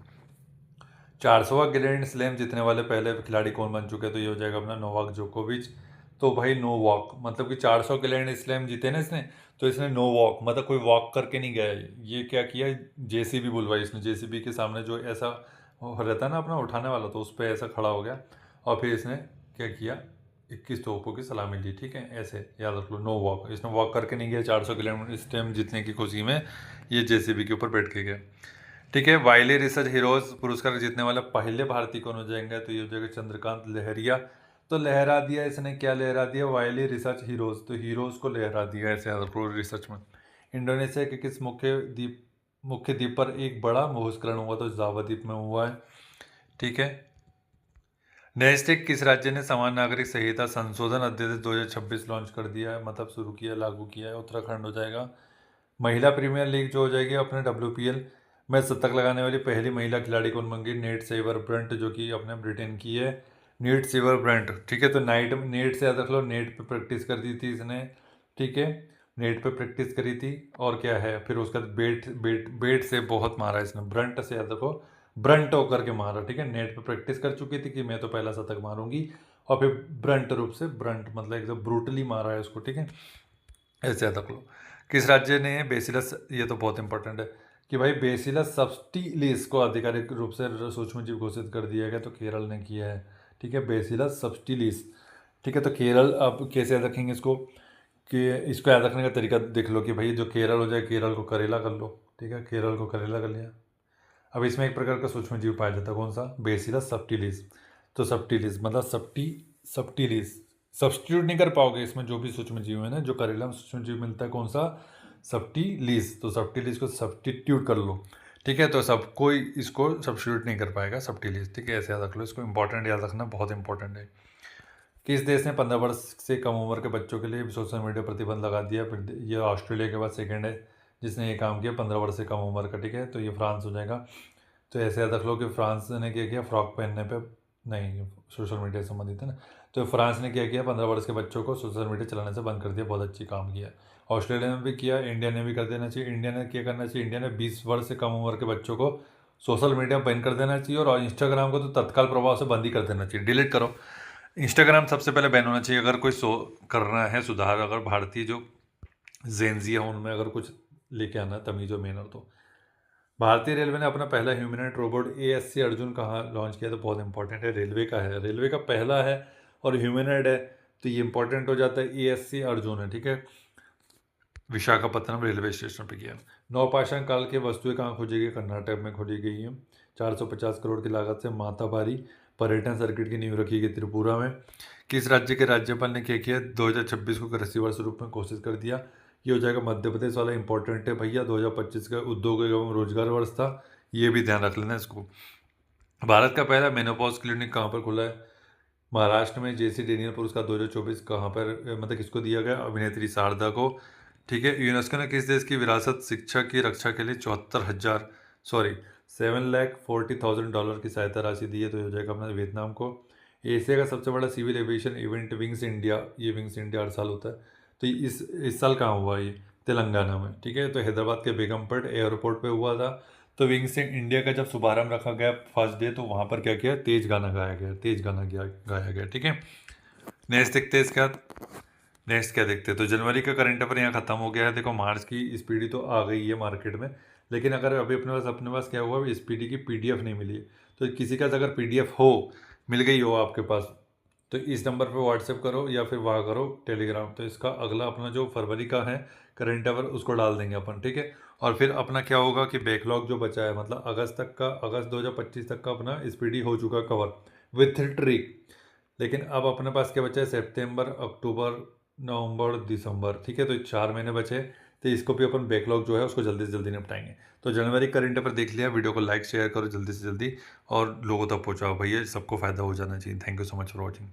Speaker 2: 400वां ग्रैंड स्लैम जीतने वाले पहले खिलाड़ी कौन बन चुके हैं, तो ये हो जाएगा अपना नोवाक जोकोविच। तो भाई नो वॉक, मतलब कि 400 ग्रैंड स्लैम जीते ना इसने, तो इसने नो वॉक, मतलब कोई वॉक करके नहीं गया है। ये क्या किया, जेसीबी बुलवाई इसने, जेसीबी के सामने जो ऐसा रहता है ना अपना उठाने वाला, तो उस पर ऐसा खड़ा हो गया, और फिर इसने क्या किया, 21 तोपों की सलामी ली, ठीक है, ऐसे याद रख लो, नो वॉक, इसने वॉक करके नहीं गया 400 ग्रैंड स्लैम जीतने की खुशी में, ये जेसीबी के ऊपर बैठ के गया, ठीक है। वाइली रिसर्च हीरोज पुरस्कार जीतने वाला पहले भारतीय कौन हो जाएंगे, तो ये हो जाएगा चंद्रकांत लहरिया। तो लहरा दिया इसने, क्या लहरा दिया, वाइली रिसर्च हीरोज, तो हीरोज को लहरा दिया ऐसे रिसर्च में। इंडोनेशिया के किस मुख्य द्वीप पर एक बड़ा भूस्खलन हुआ, तो जावा द्वीप में हुआ है, ठीक है। नेक्स्ट एक, किस राज्य ने समान नागरिक संहिता संशोधन अध्यादेश 2026 लॉन्च कर दिया है, मतलब शुरू किया, लागू किया है, उत्तराखंड हो जाएगा। महिला प्रीमियर लीग जो हो जाएगी अपने WPL में शतक लगाने वाली पहली महिला खिलाड़ी कौन बन गई, नेट सेवर ब्रंट, जो कि अपने ब्रिटेन की है, नेट सेवर ब्रंट, ठीक है। तो नेट से याद रख लो, नेट पे प्रैक्टिस कर दी थी इसने, ठीक है, नेट पे प्रैक्टिस करी थी, और क्या है, फिर उसका बेट से बहुत मारा इसने, ब्रंट से याद रखो, ब्रंट होकर के मारा, ठीक है। नेट पे प्रैक्टिस कर चुकी थी कि मैं तो पहला शतक मारूंगी, और फिर ब्रंट रूप से, ब्रंट मतलब एकदम ब्रूटली मारा है उसको, ठीक है, ऐसे याद रख लो। किस राज्य ने बेसिलस, ये तो बहुत इंपॉर्टेंट है कि भाई बेसिलस सब्टिलिस को आधिकारिक रूप से सूक्ष्म जीव घोषित कर दिया गया, तो केरल ने किया है, ठीक है, बेसिलस सब्टिलिस, ठीक है। तो केरल, अब कैसे याद रखेंगे इसको, कि इसको याद रखने का तरीका देख लो कि भाई जो केरल हो जाए, केरल को करेला कर लो, ठीक है, केरल को करेला कर लिया। अब इसमें एक प्रकार का सूक्ष्म जीव पाया जाता है, कौन सा, बेसिलस सब्टिलिस। तो सब्टिलिस मतलब सब्टिलिस, सब्सटीट्यूट नहीं कर पाओगे इसमें, जो भी सूक्ष्म जीव है ना, जो करेला में सूक्ष्म जीव मिलता है, कौन सा, सब्टिलिस, तो सब्टिलिस को सब्सटीट्यूट कर लो, ठीक है। तो सब कोई इसको सब्स्टिट्यूट नहीं कर पाएगा सबटिलीज, ठीक है, ऐसे याद रख लो इसको, इंपॉर्टेंट याद रखना, बहुत इंपॉर्टेंट है। किस देश ने 15 वर्ष से कम उम्र के बच्चों के लिए सोशल मीडिया प्रतिबंध लगा दिया? फिर ये ऑस्ट्रेलिया के बाद सेकंड है जिसने ये काम किया 15 वर्ष से कम उम्र का, ठीक है, तो ये फ्रांस हो जाएगा। तो ऐसे याद रख लो कि फ्रांस ने क्या किया, फ्रॉक पहनने पे नहीं, सोशल मीडिया से संबंधित है ना, तो फ्रांस ने क्या किया, 15 वर्ष के बच्चों को सोशल मीडिया चलाने से बंद कर दिया, बहुत अच्छी काम किया। ऑस्ट्रेलिया ने भी किया, इंडिया ने भी कर देना चाहिए। इंडिया ने क्या करना चाहिए, इंडिया ने 20 वर्ष से कम उम्र के बच्चों को सोशल मीडिया बैन कर देना चाहिए, और इंस्टाग्राम को तो तत्काल प्रभाव से बंद ही कर देना चाहिए, डिलीट करो। इंस्टाग्राम सबसे पहले बैन होना चाहिए अगर कोई करना है सुधार, अगर भारतीय जो जेनजी है उनमें अगर कुछ लेके आना है तमीज़ और मेनर। तो भारतीय रेलवे ने अपना पहला ह्यूमनॉइड रोबोट ASC अर्जुन कहाँ लॉन्च किया? तो बहुत इंपॉर्टेंट है, रेलवे का है, रेलवे का पहला है और ह्यूमनॉइड है, तो ये इंपॉर्टेंट हो जाता है। ASC अर्जुन है, ठीक है, विशाखापत्तनम रेलवे स्टेशन पे किया। नवपाषाण काल की वस्तुएं कहाँ खोजी गई? कर्नाटक में खोजी गई है। 450 करोड़ की लागत से माताबारी पर्यटन सर्किट की नींव रखी गई त्रिपुरा में। किस राज्य के राज्यपाल ने क्या किया? 2026 को कृषि वर्ष रूप में घोषित कर दिया। ये हो जाएगा मध्य प्रदेश वाला, इंपॉर्टेंट है भैया। 2025 का उद्योग एवं रोजगार वर्ष था, ये भी ध्यान रख लेना इसको। भारत का पहला मेनोपॉज क्लिनिक कहाँ पर खुला है? महाराष्ट्र में। JC डेनियल पुरस्कार 2024 कहाँ पर, मतलब किसको दिया गया? अभिनेत्री शारदा को, ठीक है। यूनेस्को ने किस देश की विरासत शिक्षा की रक्षा के लिए 7,40,000 डॉलर की सहायता राशि दी है? तो हो जाएगा अपना वियतनाम को। एशिया का सबसे बड़ा civil aviation event Wings India, ये विंग्स इंडिया हर साल होता है, तो इस साल कहाँ हुआ? ये तेलंगाना में, ठीक है। तो हैदराबाद के बेगमपेट एयरपोर्ट पे हुआ था। तो विंग्स इंडिया का जब शुभारंभ रखा गया फर्स्ट डे, तो वहाँ पर क्या किया? तेज गाना गाया गया, तेज गाना गाया गया, ठीक है। नेक्स्ट देखते हैं इसका, नेक्स्ट क्या देखते हैं? तो जनवरी का करंट अफेयर यहाँ खत्म हो गया है। देखो मार्च की स्पीडी तो आ गई है मार्केट में, लेकिन अगर अभी अपने पास क्या हुआ, स्पीडी की PDF नहीं मिली है। तो किसी का अगर PDF हो, मिल गई हो आपके पास, तो इस नंबर पे व्हाट्सएप करो या फिर वहाँ करो टेलीग्राम। तो इसका अगला अपना जो फरवरी का है करंट अफेयर उसको डाल देंगे अपन, ठीक है। और फिर अपना क्या होगा कि बैकलॉग जो बचा है, मतलब अगस्त 2025 तक का अपना स्पीडी हो चुका कवर विथ ट्रिक। लेकिन अब अपने पास क्या बचा है? सितंबर, अक्टूबर, नवंबर, दिसंबर, ठीक है। तो 4 महीने बचे, तो इसको भी अपन बैकलॉग जो है उसको जल्दी से जल्दी निपटाएंगे। तो जनवरी करंट अफेयर देख लिया, वीडियो को लाइक शेयर करो जल्दी से जल्दी और लोगों तक पहुंचाओ भैया, सबको फायदा हो जाना चाहिए। Thank you so much for watching.